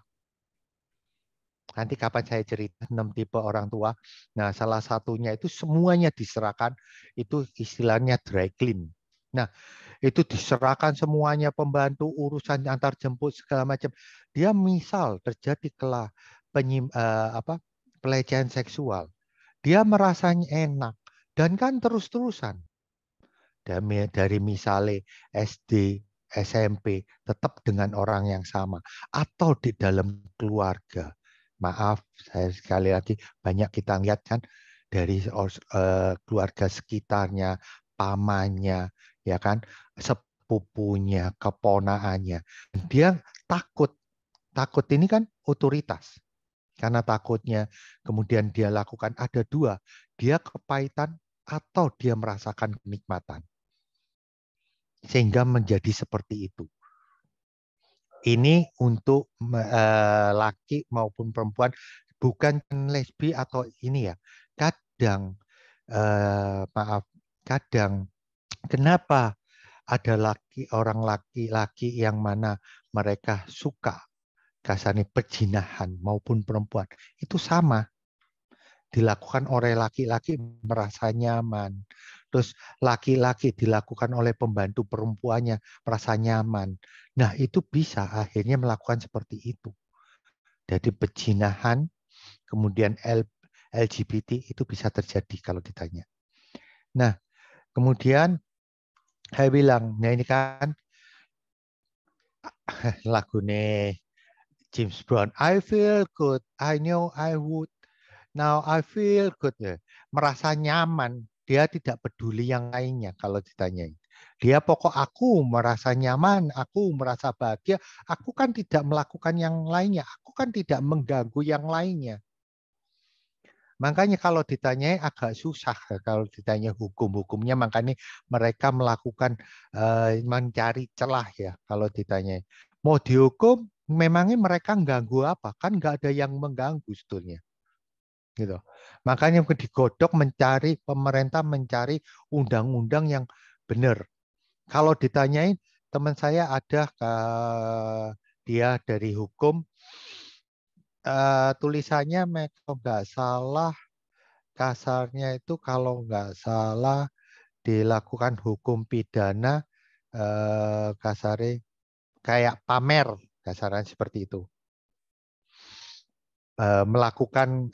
Nanti kapan saya cerita 6 tipe orang tua. Nah, salah satunya itu semuanya diserahkan, itu istilahnya dry clean. Nah, itu diserahkan semuanya pembantu, urusan antar jemput segala macam. Dia misal terjadi pelecehan seksual, dia merasanya enak dan kan terus-terusan. Dari misalnya SD, SMP, tetap dengan orang yang sama atau di dalam keluarga. Maaf, saya sekali lagi banyak kita lihat kan dari keluarga sekitarnya, pamannya, ya kan, sepupunya, keponaannya. Dia takut ini kan otoritas. Karena takutnya kemudian dia lakukan ada dua, dia kepahitan atau dia merasakan kenikmatan. Sehingga menjadi seperti itu. Ini untuk laki maupun perempuan, bukan lesbi atau ini ya. Kadang, kadang kenapa ada orang laki-laki yang mana mereka suka kasarnya perzinahan maupun perempuan, itu sama. Dilakukan oleh laki-laki merasa nyaman. Terus laki-laki dilakukan oleh pembantu perempuannya merasa nyaman. Nah, itu bisa akhirnya melakukan seperti itu. Jadi perzinahan, kemudian LGBT itu bisa terjadi kalau ditanya. Nah, kemudian saya bilang, nah ini kan lagunya James Brown, I feel good, I know I would, now I feel good. Merasa nyaman, dia tidak peduli yang lainnya kalau ditanyain. Dia pokok aku merasa nyaman, aku merasa bahagia, aku kan tidak melakukan yang lainnya, aku kan tidak mengganggu yang lainnya. Makanya kalau ditanyai agak susah kalau ditanya hukum-hukumnya, makanya mereka melakukan mencari celah ya kalau ditanyai. Mau dihukum, memangnya mereka mengganggu apa? Kan nggak ada yang mengganggu sebetulnya. Gitu. Makanya digodok mencari pemerintah mencari undang-undang yang benar. Kalau ditanyain teman saya ada dia dari hukum, tulisannya kalau nggak salah kasarnya itu kalau nggak salah dilakukan hukum pidana kasarnya kayak pamer, kasarnya seperti itu. Melakukan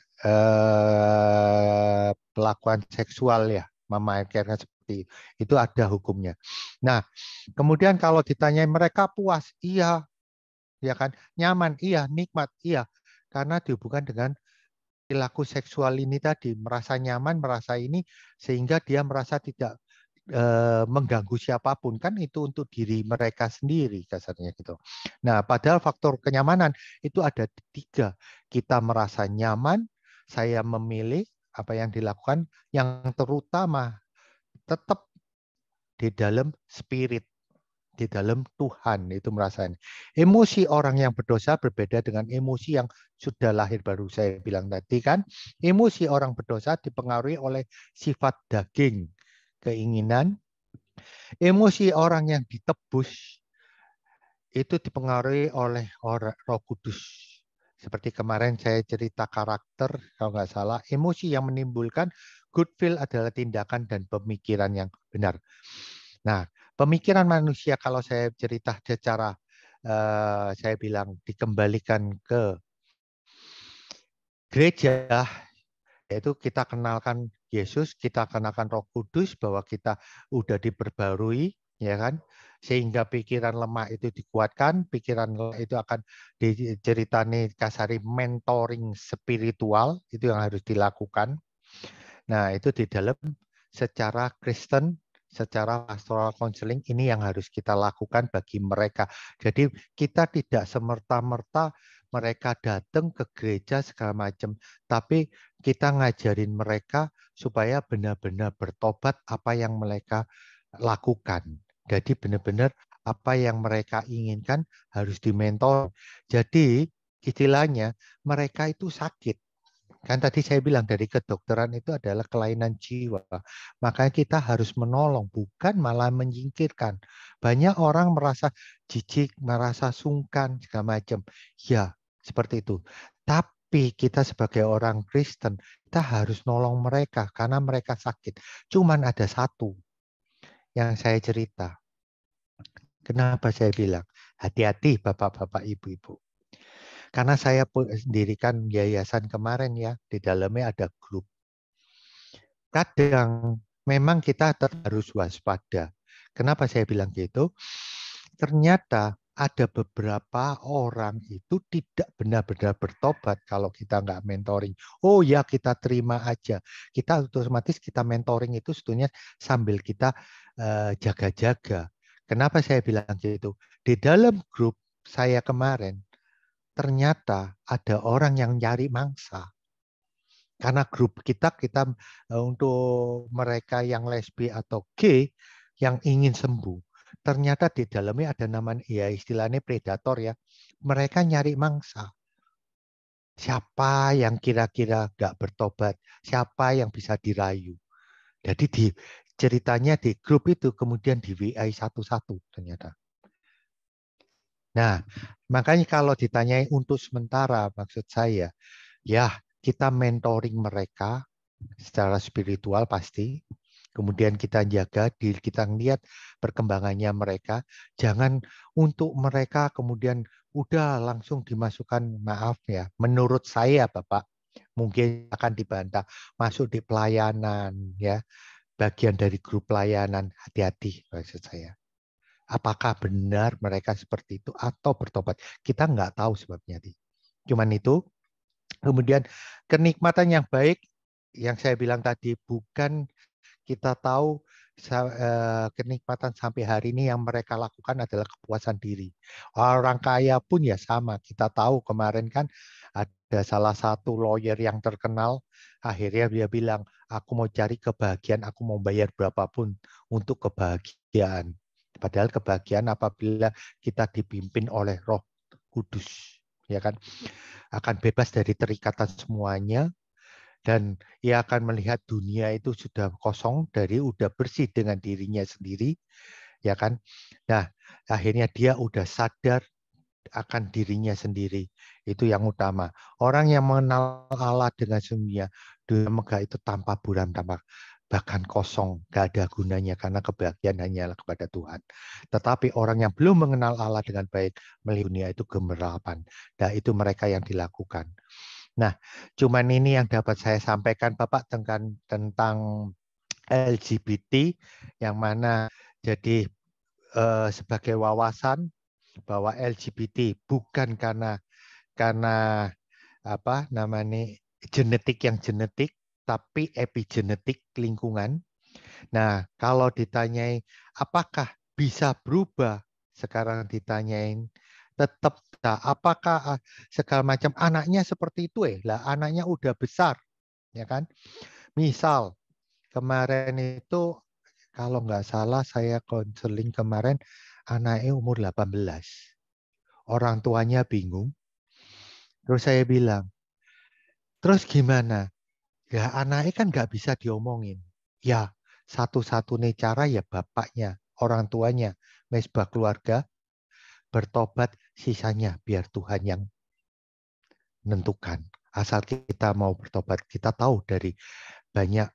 pelakuan seksual ya, memamerkan seperti itu ada hukumnya. Nah, kemudian kalau ditanya mereka puas, iya, ya kan, nyaman, iya, nikmat, iya, karena dihubungkan dengan perilaku seksual ini tadi, merasa nyaman, merasa ini, sehingga dia merasa tidak mengganggu siapapun, kan itu untuk diri mereka sendiri kasarnya gitu. Nah, padahal faktor kenyamanan itu ada 3. Kita merasa nyaman, saya memilih apa yang dilakukan, yang terutama tetap di dalam spirit, di dalam Tuhan itu merasakan. Emosi orang yang berdosa berbeda dengan emosi yang sudah lahir baru. Saya bilang tadi kan, emosi orang berdosa dipengaruhi oleh sifat daging, keinginan. Emosi orang yang ditebus itu dipengaruhi oleh Roh Kudus. Seperti kemarin saya cerita karakter, kalau nggak salah, emosi yang menimbulkan good feel adalah tindakan dan pemikiran yang benar. Nah, pemikiran manusia kalau saya cerita secara saya bilang dikembalikan ke gereja, yaitu kita kenalkan Yesus, kita kenalkan Roh Kudus, bahwa kita udah diperbarui, ya kan, sehingga pikiran lemah itu dikuatkan, pikiran lemah itu akan diceritani kasari mentoring spiritual, itu yang harus dilakukan. Nah, itu di dalam secara Kristen, secara pastoral counseling, ini yang harus kita lakukan bagi mereka. Jadi kita tidak semerta-merta mereka datang ke gereja segala macam, tapi kita ngajarin mereka supaya benar-benar bertobat apa yang mereka lakukan. Jadi benar-benar apa yang mereka inginkan harus dimentor. Jadi istilahnya mereka itu sakit. Kan tadi saya bilang dari kedokteran itu adalah kelainan jiwa. Makanya kita harus menolong, bukan malah menyingkirkan. Banyak orang merasa jijik, merasa sungkan, segala macam. Ya, seperti itu. Tapi kita sebagai orang Kristen, kita harus nolong mereka karena mereka sakit. Cuman ada satu yang saya cerita. Kenapa saya bilang? Hati-hati Bapak-Bapak, Ibu-Ibu. Karena saya mendirikan yayasan kemarin ya, di dalamnya ada grup. Kadang memang kita harus waspada. Kenapa saya bilang gitu? Ternyata ada beberapa orang itu tidak benar-benar bertobat kalau kita nggak mentoring. Oh ya, kita terima aja. Kita otomatis kita mentoring itu sebetulnya sambil kita jaga-jaga. Kenapa saya bilang gitu? Di dalam grup saya kemarin, ternyata ada orang yang nyari mangsa. Karena grup kita untuk mereka yang lesbi atau gay yang ingin sembuh. Ternyata di dalamnya ada namanya, ya istilahnya predator ya. Mereka nyari mangsa. Siapa yang kira-kira nggak bertobat? Siapa yang bisa dirayu? Jadi ceritanya di grup itu kemudian di WA satu-satu ternyata. Nah, makanya kalau ditanyai untuk sementara, maksud saya, ya kita mentoring mereka secara spiritual pasti. Kemudian kita jaga diri, kita lihat perkembangannya mereka. Jangan untuk mereka kemudian udah langsung dimasukkan, maaf ya, menurut saya Bapak, mungkin akan dibantah, masuk di pelayanan, ya, bagian dari grup pelayanan, hati-hati maksud saya. Apakah benar mereka seperti itu atau bertobat? Kita nggak tahu sebabnya. Cuman itu. Kemudian kenikmatan yang baik yang saya bilang tadi, bukan kita tahu kenikmatan sampai hari ini yang mereka lakukan adalah kepuasan diri. Orang kaya pun ya sama. Kita tahu kemarin kan ada salah satu lawyer yang terkenal, akhirnya dia bilang, aku mau cari kebahagiaan, aku mau bayar berapapun untuk kebahagiaan. Padahal kebahagiaan apabila kita dipimpin oleh Roh Kudus, ya kan, akan bebas dari terikatan semuanya, dan ia akan melihat dunia itu sudah kosong, dari udah bersih dengan dirinya sendiri, ya kan. Nah, akhirnya dia udah sadar akan dirinya sendiri. Itu yang utama. Orang yang mengenal Allah dengan dunia megah itu tanpa buram, tanpa bahkan kosong, gak ada gunanya karena kebahagiaan hanyalah kepada Tuhan. Tetapi orang yang belum mengenal Allah dengan baik, melihat dunia itu gemerapan. Nah, itu mereka yang dilakukan. Nah, cuman ini yang dapat saya sampaikan Bapak tentang LGBT, yang mana jadi sebagai wawasan bahwa LGBT bukan karena apa namanya genetik yang genetik, tapi epigenetik lingkungan. Nah, kalau ditanyai apakah bisa berubah, sekarang ditanyain tetap apakah segala macam anaknya seperti itu lah, anaknya udah besar, ya kan. Misal kemarin itu kalau nggak salah saya konseling kemarin, anaknya umur 18. Orang tuanya bingung. Terus saya bilang, terus gimana? Ya anaknya kan nggak bisa diomongin. Ya satu-satunya cara ya bapaknya, orang tuanya, mesbah keluarga, bertobat, sisanya biar Tuhan yang menentukan. Asal kita mau bertobat, kita tahu dari banyak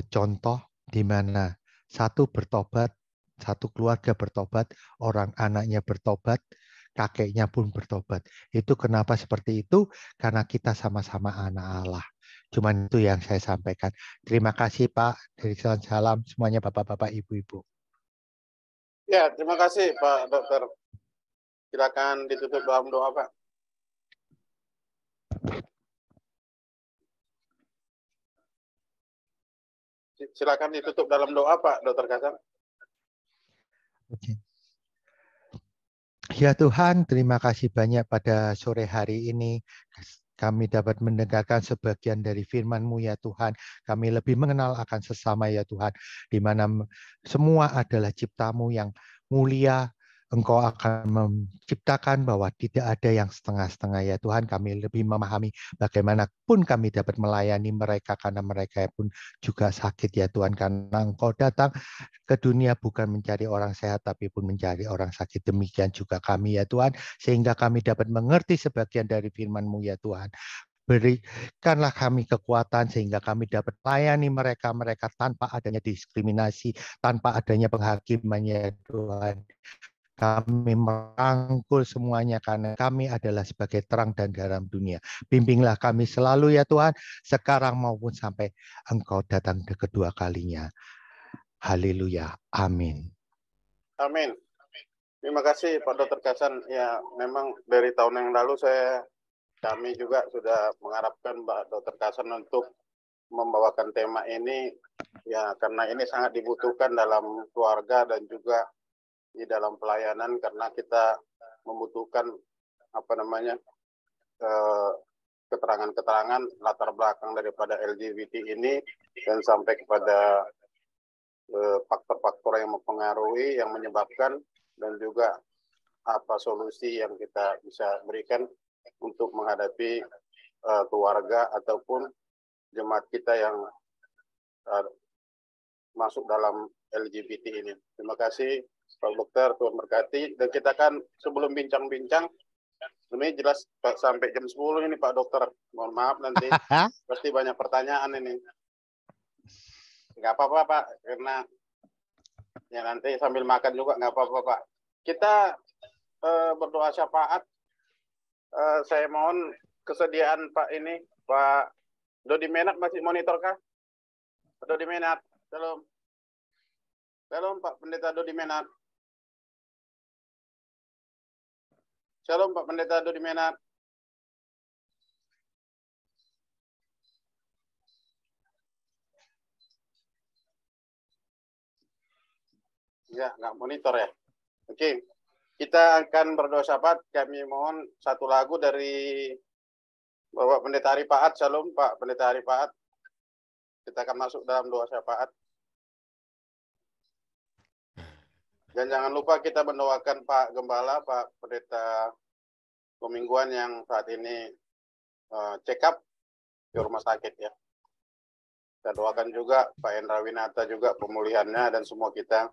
contoh di mana satu bertobat, satu keluarga bertobat, orang anaknya bertobat, kakeknya pun bertobat. Itu kenapa seperti itu? Karena kita sama-sama anak Allah. Cuman itu yang saya sampaikan. Terima kasih Pak. Dari salam semuanya Bapak-Bapak, Ibu-Ibu. Ya, terima kasih Pak Dokter. Silakan ditutup dalam doa Pak. Silakan ditutup dalam doa Pak Dokter Kasang. Oke. Ya Tuhan, terima kasih banyak pada sore hari ini. Kami dapat mendengarkan sebagian dari firman-Mu ya Tuhan. Kami lebih mengenal akan sesama ya Tuhan. Di mana semua adalah cipta-Mu yang mulia. Engkau akan menciptakan bahwa tidak ada yang setengah-setengah ya Tuhan. Kami lebih memahami bagaimanapun kami dapat melayani mereka, karena mereka pun juga sakit ya Tuhan. Karena Engkau datang ke dunia bukan mencari orang sehat, tapi pun mencari orang sakit. Demikian juga kami ya Tuhan, sehingga kami dapat mengerti sebagian dari firman-Mu ya Tuhan. Berikanlah kami kekuatan sehingga kami dapat melayani mereka tanpa adanya diskriminasi, tanpa adanya penghakiman ya Tuhan. Kami merangkul semuanya karena kami adalah sebagai terang dan garam dunia. Bimbinglah kami selalu ya Tuhan, sekarang maupun sampai Engkau datang kedua kalinya. Haleluya. Amin. Amin. Terima kasih Pak Dokter Kasan. Ya, memang dari tahun yang lalu kami juga sudah mengharapkan Pak Dokter Kasan untuk membawakan tema ini, ya karena ini sangat dibutuhkan dalam keluarga dan juga di dalam pelayanan, karena kita membutuhkan keterangan-keterangan latar belakang daripada LGBT ini dan sampai kepada faktor-faktor yang mempengaruhi, yang menyebabkan, dan juga apa solusi yang kita bisa berikan untuk menghadapi keluarga ataupun jemaat kita yang masuk dalam LGBT ini. Terima kasih Pak Dokter, Tuhan berkati. Dan kita kan sebelum bincang-bincang, ini jelas sampai jam 10 ini Pak Dokter. Mohon maaf nanti pasti banyak pertanyaan ini. Nggak apa-apa Pak, karena ya nanti sambil makan juga nggak apa-apa Pak. Kita berdoa syafaat. Saya mohon kesediaan Pak ini, Pak Dodi Menat masih monitor kah? Pak Dodi Menat, Shalom. Shalom Pak Pendeta Dodi Menat. Shalom Pak Pendeta Dodi Menat. Ya, nggak monitor ya. Oke, kita akan berdoa syafaat. Kami mohon satu lagu dari Bapak Pendeta Ari Paat. Shalom Pak Pendeta Ari Paat. Kita akan masuk dalam doa syafaat. Dan jangan lupa kita mendoakan Pak Gembala, Pak Pendeta Komingguan yang saat ini check up di rumah sakit ya. Kita doakan juga Pak Endra Winata juga pemulihannya dan semua kita.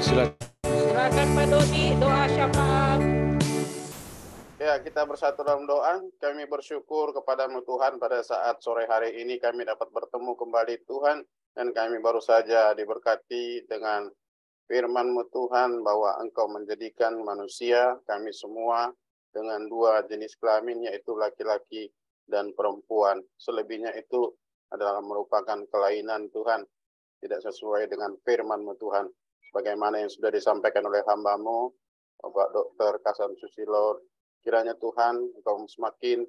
Silakan Pak Dodi, doa syafaat. Ya, kita bersatu dalam doa. Kami bersyukur kepadamu Tuhan pada saat sore hari ini kami dapat bertemu kembali Tuhan. Dan kami baru saja diberkati dengan firman-Mu Tuhan bahwa Engkau menjadikan manusia, kami semua, dengan dua jenis kelamin, yaitu laki-laki dan perempuan. Selebihnya itu adalah merupakan kelainan Tuhan, tidak sesuai dengan firman-Mu Tuhan. Bagaimana yang sudah disampaikan oleh hamba-Mu, Bapak Dr. Kasan Susilo, kiranya Tuhan Engkau semakin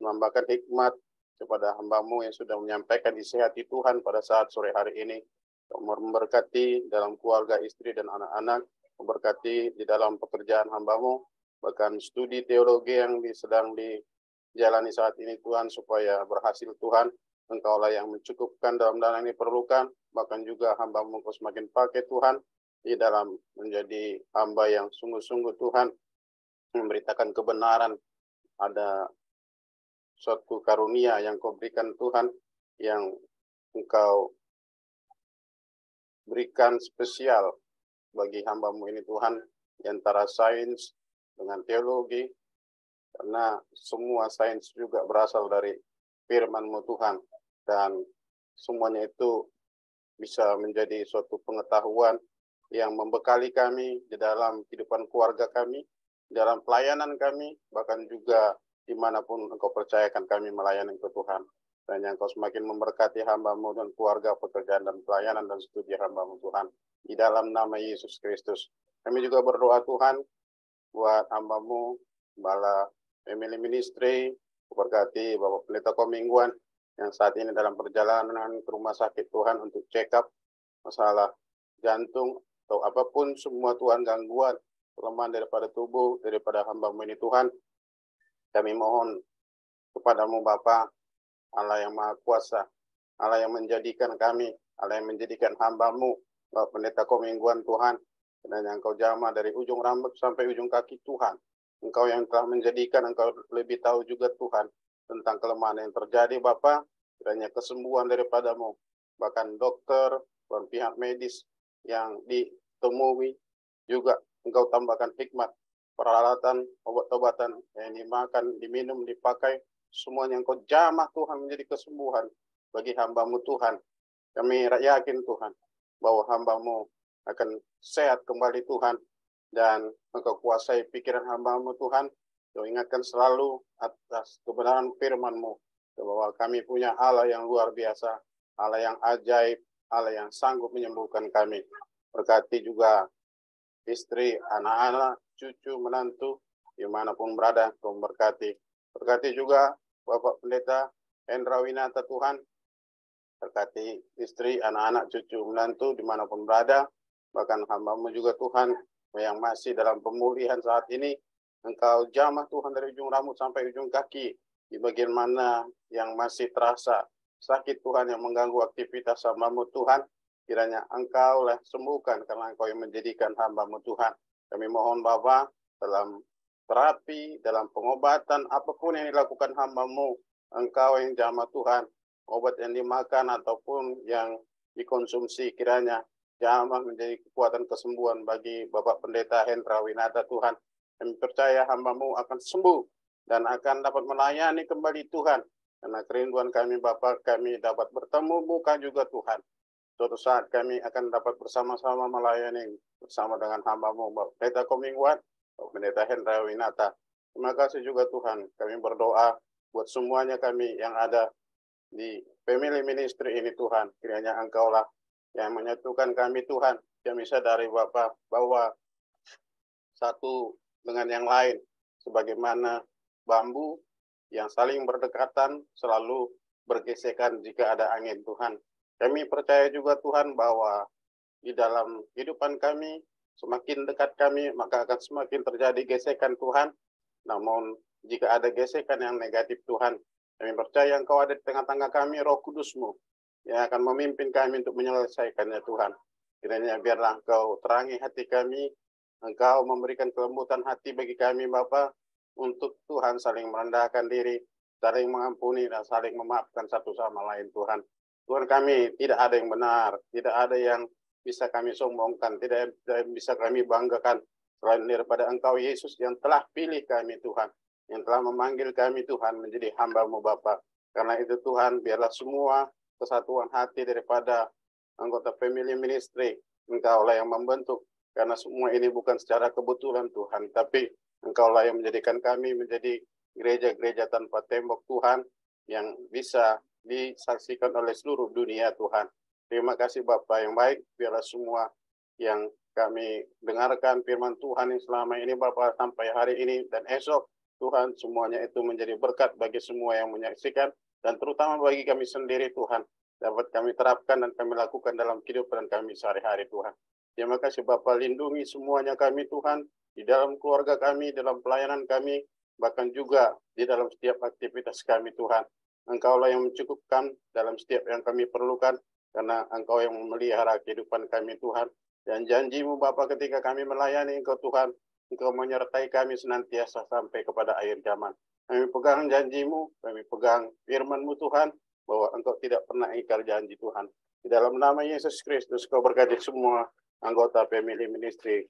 menambahkan hikmat kepada hamba-Mu yang sudah menyampaikan isi hati Tuhan pada saat sore hari ini. Memberkati dalam keluarga, istri, dan anak-anak, memberkati di dalam pekerjaan hamba-Mu, bahkan studi teologi yang sedang dijalani saat ini Tuhan, supaya berhasil Tuhan. Engkaulah yang mencukupkan dalam dana yang diperlukan, bahkan juga hamba-Mu Engkau semakin pakai Tuhan, di dalam menjadi hamba yang sungguh-sungguh Tuhan, memberitakan kebenaran. Ada suatu karunia yang Kau berikan Tuhan, yang Engkau berikan spesial bagi hamba-Mu ini Tuhan, di antara sains dengan teologi, karena semua sains juga berasal dari firman-Mu Tuhan, dan semuanya itu bisa menjadi suatu pengetahuan yang membekali kami di dalam kehidupan keluarga kami, dalam pelayanan kami, bahkan juga dimanapun Engkau percayakan kami melayani Engkau Tuhan. Dan yang Kau semakin memberkati hamba-Mu dan keluarga, pekerjaan dan pelayanan dan studi hamba-Mu Tuhan. Di dalam nama Yesus Kristus. Kami juga berdoa Tuhan buat hamba-Mu, Bala Family Ministry, berkati Bapak Pendeta Komingguan yang saat ini dalam perjalanan ke rumah sakit Tuhan untuk check up masalah jantung atau apapun semua Tuhan, gangguan, kelemahan daripada tubuh, daripada hamba-Mu ini Tuhan. Kami mohon kepadamu Bapa, Allah yang Maha Kuasa, Allah yang menjadikan kami, Allah yang menjadikan hamba-Mu, Bapak Pendeta Komingguan Tuhan, dan yang Kau jamah dari ujung rambut sampai ujung kaki Tuhan. Engkau yang telah menjadikan, Engkau lebih tahu juga Tuhan tentang kelemahan yang terjadi Bapa. Kiranya kesembuhan daripadamu, bahkan dokter dan pihak medis yang ditemui juga Engkau tambahkan hikmat, peralatan, obat-obatan yang dimakan, diminum, dipakai, semuanya Engkau jamah Tuhan menjadi kesembuhan bagi hamba-Mu Tuhan. Kami yakin Tuhan bahwa hamba-Mu akan sehat kembali Tuhan, dan Engkau kuasai pikiran hamba-Mu Tuhan. Kau ingatkan selalu atas kebenaran firman-Mu, bahwa kami punya Allah yang luar biasa, Allah yang ajaib, Allah yang sanggup menyembuhkan kami. Berkati juga istri, anak-anak, cucu, menantu, dimanapun berada, Kau berkati. Berkati juga Bapak Pendeta Hendra Winata Tuhan, berkati istri, anak-anak, cucu, menantu, dimanapun berada, bahkan hamba-Mu juga Tuhan, yang masih dalam pemulihan saat ini, Engkau jamah Tuhan dari ujung rambut sampai ujung kaki, di bagian mana yang masih terasa sakit Tuhan yang mengganggu aktivitas hamba-Mu Tuhan, kiranya Engkau lah sembuhkan, karena Engkau yang menjadikan hamba-Mu Tuhan. Kami mohon Bapa, dalam terapi, dalam pengobatan, apapun yang dilakukan hamba-Mu, Engkau yang jamah Tuhan, obat yang dimakan ataupun yang dikonsumsi, kiranya jamah menjadi kekuatan kesembuhan bagi Bapak Pendeta Hendra Winata Tuhan. Kami percaya hamba-Mu akan sembuh dan akan dapat melayani kembali Tuhan. Karena kerinduan kami Bapa, kami dapat bertemu muka juga Tuhan. Suatu saat kami akan dapat bersama-sama melayani bersama dengan hamba-Mu, Bapak Pendeta Komingwan, Bapak Pendeta Hendra Winata. Terima kasih juga Tuhan. Kami berdoa buat semuanya kami yang ada di family ministry ini Tuhan. Kiranya Engkau-lah yang menyatukan kami Tuhan. Kami sadari Bapak bahwa satu dengan yang lain, sebagaimana bambu yang saling berdekatan selalu bergesekan jika ada angin Tuhan. Kami percaya juga Tuhan bahwa di dalam kehidupan kami, semakin dekat kami, maka akan semakin terjadi gesekan Tuhan. Namun jika ada gesekan yang negatif Tuhan, kami percaya Engkau ada di tengah-tengah kami, Roh Kudus-Mu yang akan memimpin kami untuk menyelesaikannya Tuhan. Kiranya biarlah Engkau terangi hati kami, Engkau memberikan kelembutan hati bagi kami Bapa, untuk Tuhan saling merendahkan diri, saling mengampuni, dan saling memaafkan satu sama lain Tuhan. Tuhan, kami tidak ada yang benar, tidak ada yang bisa kami sombongkan, tidak bisa kami banggakan selain daripada Engkau Yesus yang telah pilih kami Tuhan, yang telah memanggil kami Tuhan menjadi hamba-Mu Bapa. Karena itu Tuhan, biarlah semua kesatuan hati daripada anggota family ministry, Engkau-lah yang membentuk. Karena semua ini bukan secara kebetulan Tuhan, tapi Engkau-lah yang menjadikan kami menjadi gereja-gereja tanpa tembok Tuhan, yang bisa disaksikan oleh seluruh dunia Tuhan. Terima kasih Bapa yang baik, biarlah semua yang kami dengarkan firman Tuhan yang selama ini Bapa sampai hari ini dan esok, Tuhan, semuanya itu menjadi berkat bagi semua yang menyaksikan, dan terutama bagi kami sendiri Tuhan, dapat kami terapkan dan kami lakukan dalam kehidupan kami sehari-hari Tuhan. Terima kasih Bapa, lindungi semuanya kami Tuhan, di dalam keluarga kami, dalam pelayanan kami, bahkan juga di dalam setiap aktivitas kami Tuhan. Engkau-lah yang mencukupkan dalam setiap yang kami perlukan, karena Engkau yang memelihara kehidupan kami Tuhan. Dan janji-Mu Bapa ketika kami melayani Engkau Tuhan, Engkau menyertai kami senantiasa sampai kepada akhir zaman. Kami pegang janji-Mu, kami pegang firman-Mu Tuhan, bahwa Engkau tidak pernah ingkar janji Tuhan. Di dalam nama Yesus Kristus, Kau berkati semua anggota family ministry.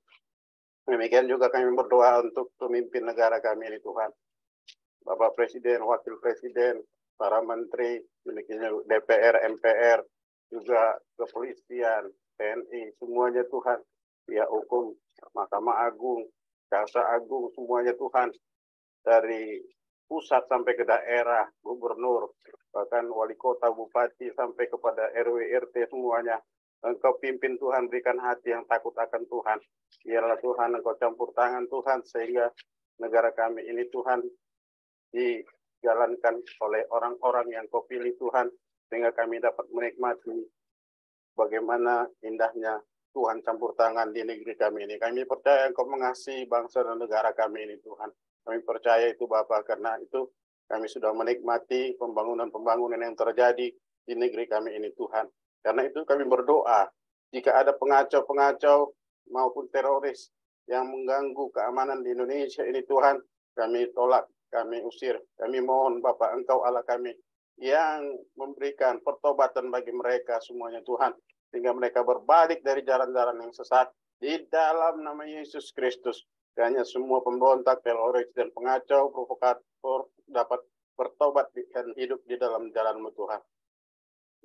Demikian juga kami berdoa untuk pemimpin negara kami ini Tuhan. Bapak Presiden, Wakil Presiden, para menteri, demikian DPR, MPR, juga kepolisian, TNI, semuanya Tuhan. Pihak hukum, Mahkamah Agung, Jaksa Agung, semuanya Tuhan. Dari pusat sampai ke daerah, gubernur, bahkan wali kota, bupati, sampai kepada RW, RT, semuanya. Engkau pimpin Tuhan, berikan hati yang takut akan Tuhan. Biarlah Tuhan Engkau campur tangan Tuhan, sehingga negara kami ini Tuhan dijalankan oleh orang-orang yang Kau pilih Tuhan, sehingga kami dapat menikmati bagaimana indahnya Tuhan campur tangan di negeri kami ini. Kami percaya Engkau mengasihi bangsa dan negara kami ini Tuhan. Kami percaya itu Bapa, karena itu kami sudah menikmati pembangunan-pembangunan yang terjadi di negeri kami ini Tuhan. Karena itu kami berdoa, jika ada pengacau-pengacau maupun teroris yang mengganggu keamanan di Indonesia ini Tuhan, kami tolak, kami usir. Kami mohon Bapak, Engkau Allah kami, yang memberikan pertobatan bagi mereka semuanya Tuhan, sehingga mereka berbalik dari jalan-jalan yang sesat, di dalam nama Yesus Kristus. Hanya semua pemberontak, teroris, dan pengacau, provokator dapat bertobat dan hidup di dalam jalan-Mu Tuhan.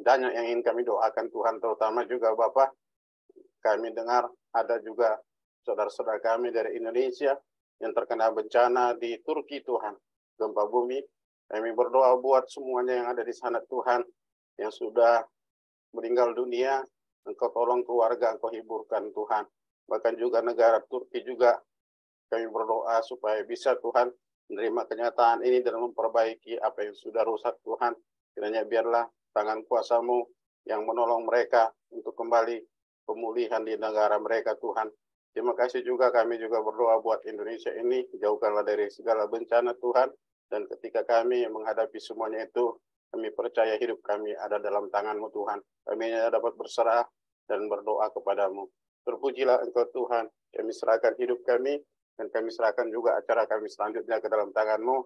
Dan yang ingin kami doakan Tuhan, terutama juga Bapak, kami dengar ada juga saudara-saudara kami dari Indonesia yang terkena bencana di Turki Tuhan, gempa bumi. Kami berdoa buat semuanya yang ada di sana Tuhan, yang sudah meninggal dunia, Engkau tolong keluarga, Engkau hiburkan Tuhan. Bahkan juga negara Turki juga, kami berdoa supaya bisa Tuhan menerima kenyataan ini dan memperbaiki apa yang sudah rusak Tuhan. Kiranya biarlah tangan kuasa-Mu yang menolong mereka untuk kembali pemulihan di negara mereka Tuhan. Terima kasih juga, kami juga berdoa buat Indonesia ini, jauhkanlah dari segala bencana Tuhan, dan ketika kami menghadapi semuanya itu, kami percaya hidup kami ada dalam tangan-Mu Tuhan. Kami hanya dapat berserah dan berdoa kepadamu. Terpujilah Engkau Tuhan, kami serahkan hidup kami, dan kami serahkan juga acara kami selanjutnya ke dalam tangan-Mu.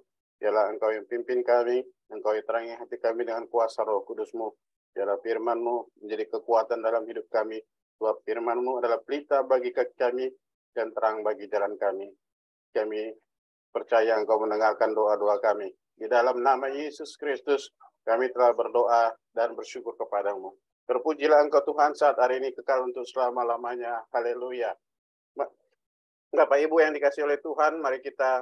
Biarlah Engkau yang pimpin kami, Engkau yang terangi hati kami dengan kuasa Roh Kudus-Mu. Biarlah firman-Mu menjadi kekuatan dalam hidup kami. Sebab firman-Mu adalah pelita bagi kaki kami dan terang bagi jalan kami. Kami percaya Engkau mendengarkan doa-doa kami. Di dalam nama Yesus Kristus, kami telah berdoa dan bersyukur kepadamu. Terpujilah Engkau Tuhan saat hari ini kekal untuk selama-lamanya. Haleluya. Bapak Ibu yang dikasih oleh Tuhan, mari kita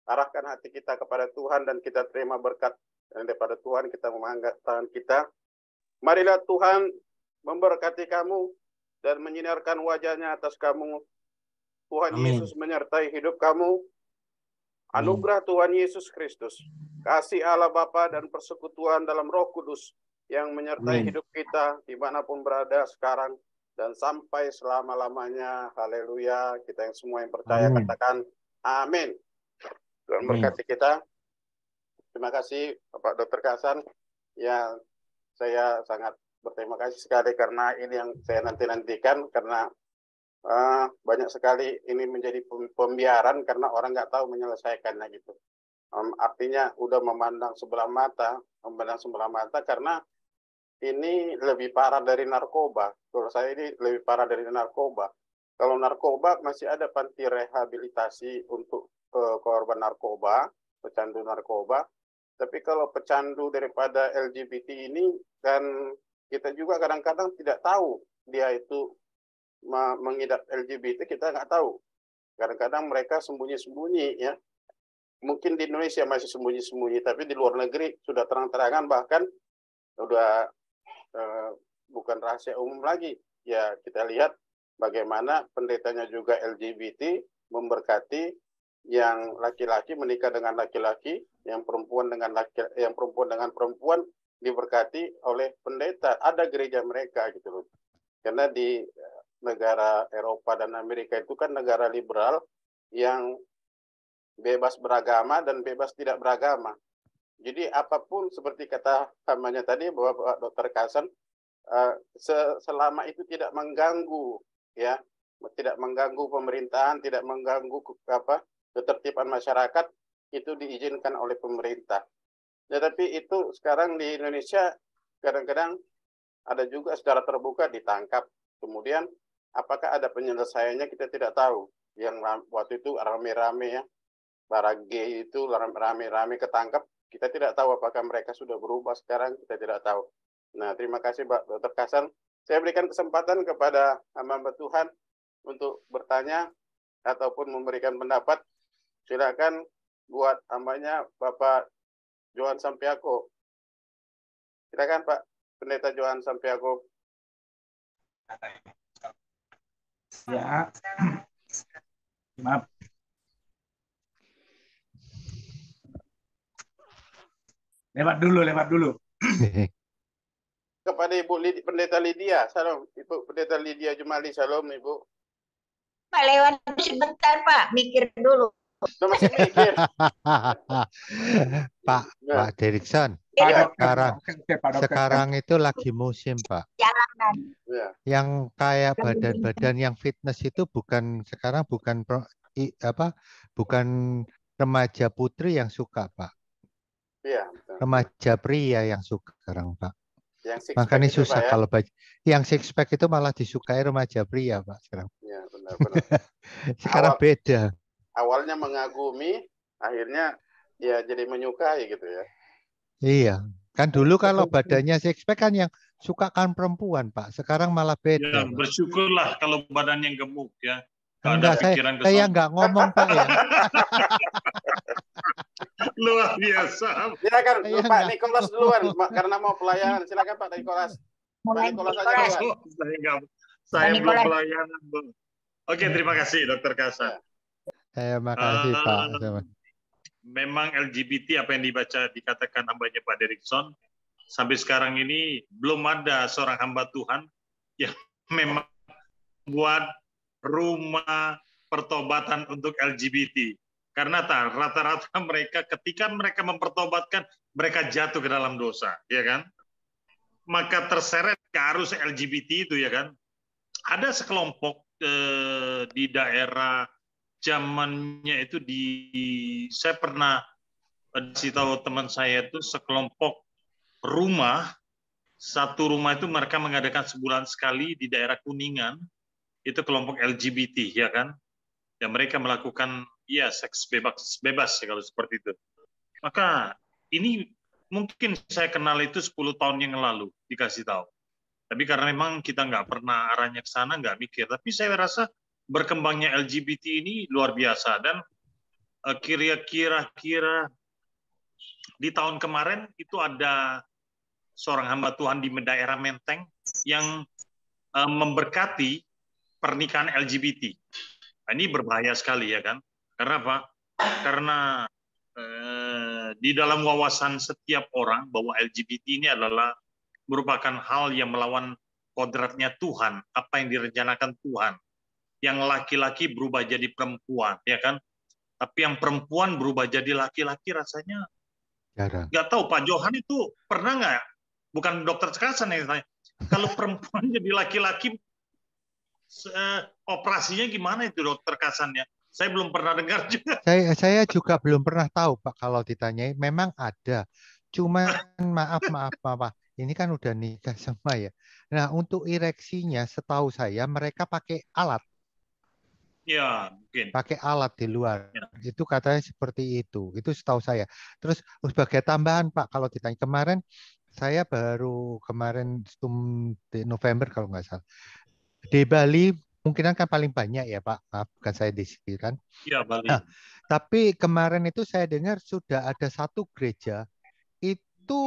arahkan hati kita kepada Tuhan dan kita terima berkat daripada Tuhan. Kita mengangkat tangan kita. Marilah Tuhan memberkati kamu dan menyinarkan wajahnya atas kamu. Tuhan Amin. Yesus menyertai hidup kamu. Anugerah Tuhan Yesus Kristus, kasih Allah Bapa dan persekutuan dalam Roh Kudus yang menyertai Amin. hidup kita dimanapun berada sekarang dan sampai selama-lamanya. Haleluya. Kita yang semua yang percaya Amin. katakan amin. Tuhan Amin. berkati kita. Terima kasih Bapak Dr. Kasan. Ya, saya sangat berterima kasih sekali karena ini yang saya nanti-nantikan, karena banyak sekali ini menjadi pembiaran karena orang nggak tahu menyelesaikannya gitu. Artinya udah memandang sebelah mata karena ini lebih parah dari narkoba. Kalau saya ini lebih parah dari narkoba. Kalau narkoba masih ada panti rehabilitasi untuk korban narkoba, pecandu narkoba. Tapi kalau pecandu daripada LGBT ini, dan kita juga kadang-kadang tidak tahu dia itu mengidap LGBT, kita nggak tahu. Kadang-kadang mereka sembunyi-sembunyi ya. Mungkin di Indonesia masih sembunyi-sembunyi, tapi di luar negeri sudah terang-terangan, bahkan sudah bukan rahasia umum lagi. Ya, kita lihat bagaimana pendetanya juga LGBT memberkati yang laki-laki menikah dengan laki-laki, yang perempuan dengan perempuan diberkati oleh pendeta. Ada gereja mereka gitu loh. Karena di negara Eropa dan Amerika itu kan negara liberal yang bebas beragama dan bebas tidak beragama. Jadi apapun seperti kata namanya tadi bahwa Dr. Kasan, selama itu tidak mengganggu ya, tidak mengganggu pemerintahan, tidak mengganggu ketertiban masyarakat, itu diizinkan oleh pemerintah. Tetapi itu sekarang di Indonesia kadang-kadang ada juga secara terbuka ditangkap. Kemudian apakah ada penyelesaiannya kita tidak tahu. Yang waktu itu rame-rame ya, para gay itu rame-rame ketangkap. Kita tidak tahu apakah mereka sudah berubah sekarang, kita tidak tahu. Nah, terima kasih Pak Dr. Kasan. Saya berikan kesempatan kepada hamba Tuhan untuk bertanya ataupun memberikan pendapat. Silakan buat hambanya Bapak Johan Sampiako. Silakan Pak Pendeta Johan Sampiako. Ya, maaf. Lewat dulu. Kepada Ibu Pendeta Lydia, salam. Ibu Pendeta Lydia Jumali, salam Ibu. Pak, lewat sebentar Pak, mikir dulu. Masih mikir. Pak Derikson, Pak Iya, Dokter. Sekarang, Oke, Pak Dokter. sekarang itu lagi musim, Pak. jalanan. Ya. Yang kayak badan-badan yang fitness itu bukan sekarang bukan bukan remaja putri yang suka, Pak. Iya, betul. Remaja pria yang suka sekarang, Pak. Yang six Makanya pack itu, susah Pak, ya? kalau yang six pack itu malah disukai remaja pria, Pak, sekarang. Iya, benar-benar. Sekarang beda. Awalnya mengagumi, akhirnya ya jadi menyukai gitu ya. Iya. Kan dulu kalau badannya six pack kan yang suka kan perempuan, Pak. Sekarang malah Ya, beda, Pak. bersyukurlah kalau badannya gemuk ya. Nggak ada Enggak, pikiran ke saya sono. nggak ngomong, Pak, ya. Luar biasa. Silakan Saya Pak enggak Nikolas duluan karena mau pelayanan. Silakan Pak Nikolas. Pak Mulai Nikolas aja Nikolas. duluan. Saya belum Nikolas. pelayanan, Bu. Oke, terima kasih Dokter Kasa. Saya makasih, Pak. Memang LGBT apa yang dikatakan hambanya Pak Derikson, sampai sekarang ini belum ada seorang hamba Tuhan yang memang buat rumah pertobatan untuk LGBT. Karena rata-rata mereka ketika mereka mempertobatkan, mereka jatuh ke dalam dosa, ya kan? Maka terseret ke arus LGBT itu, ya kan? Ada sekelompok di daerah zamannya itu saya pernah kasih tahu teman saya itu sekelompok rumah, satu rumah itu mereka mengadakan sebulan sekali di daerah Kuningan, itu kelompok LGBT, ya kan? Ya mereka melakukan ya seks bebas ya kalau seperti itu. Maka ini mungkin saya kenal itu 10 tahun yang lalu dikasih tahu. Tapi karena memang kita nggak pernah arahnya ke sana, nggak mikir. Tapi saya rasa berkembangnya LGBT ini luar biasa. Dan kira-kira di tahun kemarin itu ada seorang hamba Tuhan di daerah Menteng yang memberkati pernikahan LGBT. Nah, ini berbahaya sekali ya kan? Karena apa? Karena di dalam wawasan setiap orang bahwa LGBT ini adalah merupakan hal yang melawan kodratnya Tuhan, apa yang direncanakan Tuhan. Yang laki-laki berubah jadi perempuan, ya kan? Tapi yang perempuan berubah jadi laki-laki rasanya jarang. Nggak tahu Pak Johan itu pernah nggak? Bukan dokter Kasan yang tanya. Kalau perempuan jadi laki-laki, operasinya gimana itu dokter Kasannya? Saya belum pernah dengar juga. Saya juga belum pernah tahu, Pak, kalau ditanyai. Memang ada. Cuman maaf, Pak. Ini kan udah nikah semua ya. Nah, untuk ereksinya setahu saya mereka pakai alat. Ya, mungkin. Pakai alat di luar. Ya. Itu katanya seperti itu. Itu setahu saya. Terus sebagai tambahan, Pak, kalau ditanya kemarin, saya baru kemarin di November kalau nggak salah. Di Bali mungkin kan paling banyak ya, Pak. Maaf, bukan saya di sini kan. Ya, Bali. Nah, tapi kemarin itu saya dengar sudah ada satu gereja itu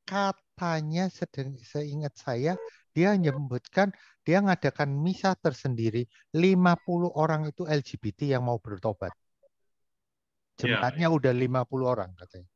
katanya seingat saya dia menyebutkan dia mengadakan misa tersendiri 50 orang itu LGBT yang mau bertobat. Jemaatnya udah 50 orang katanya.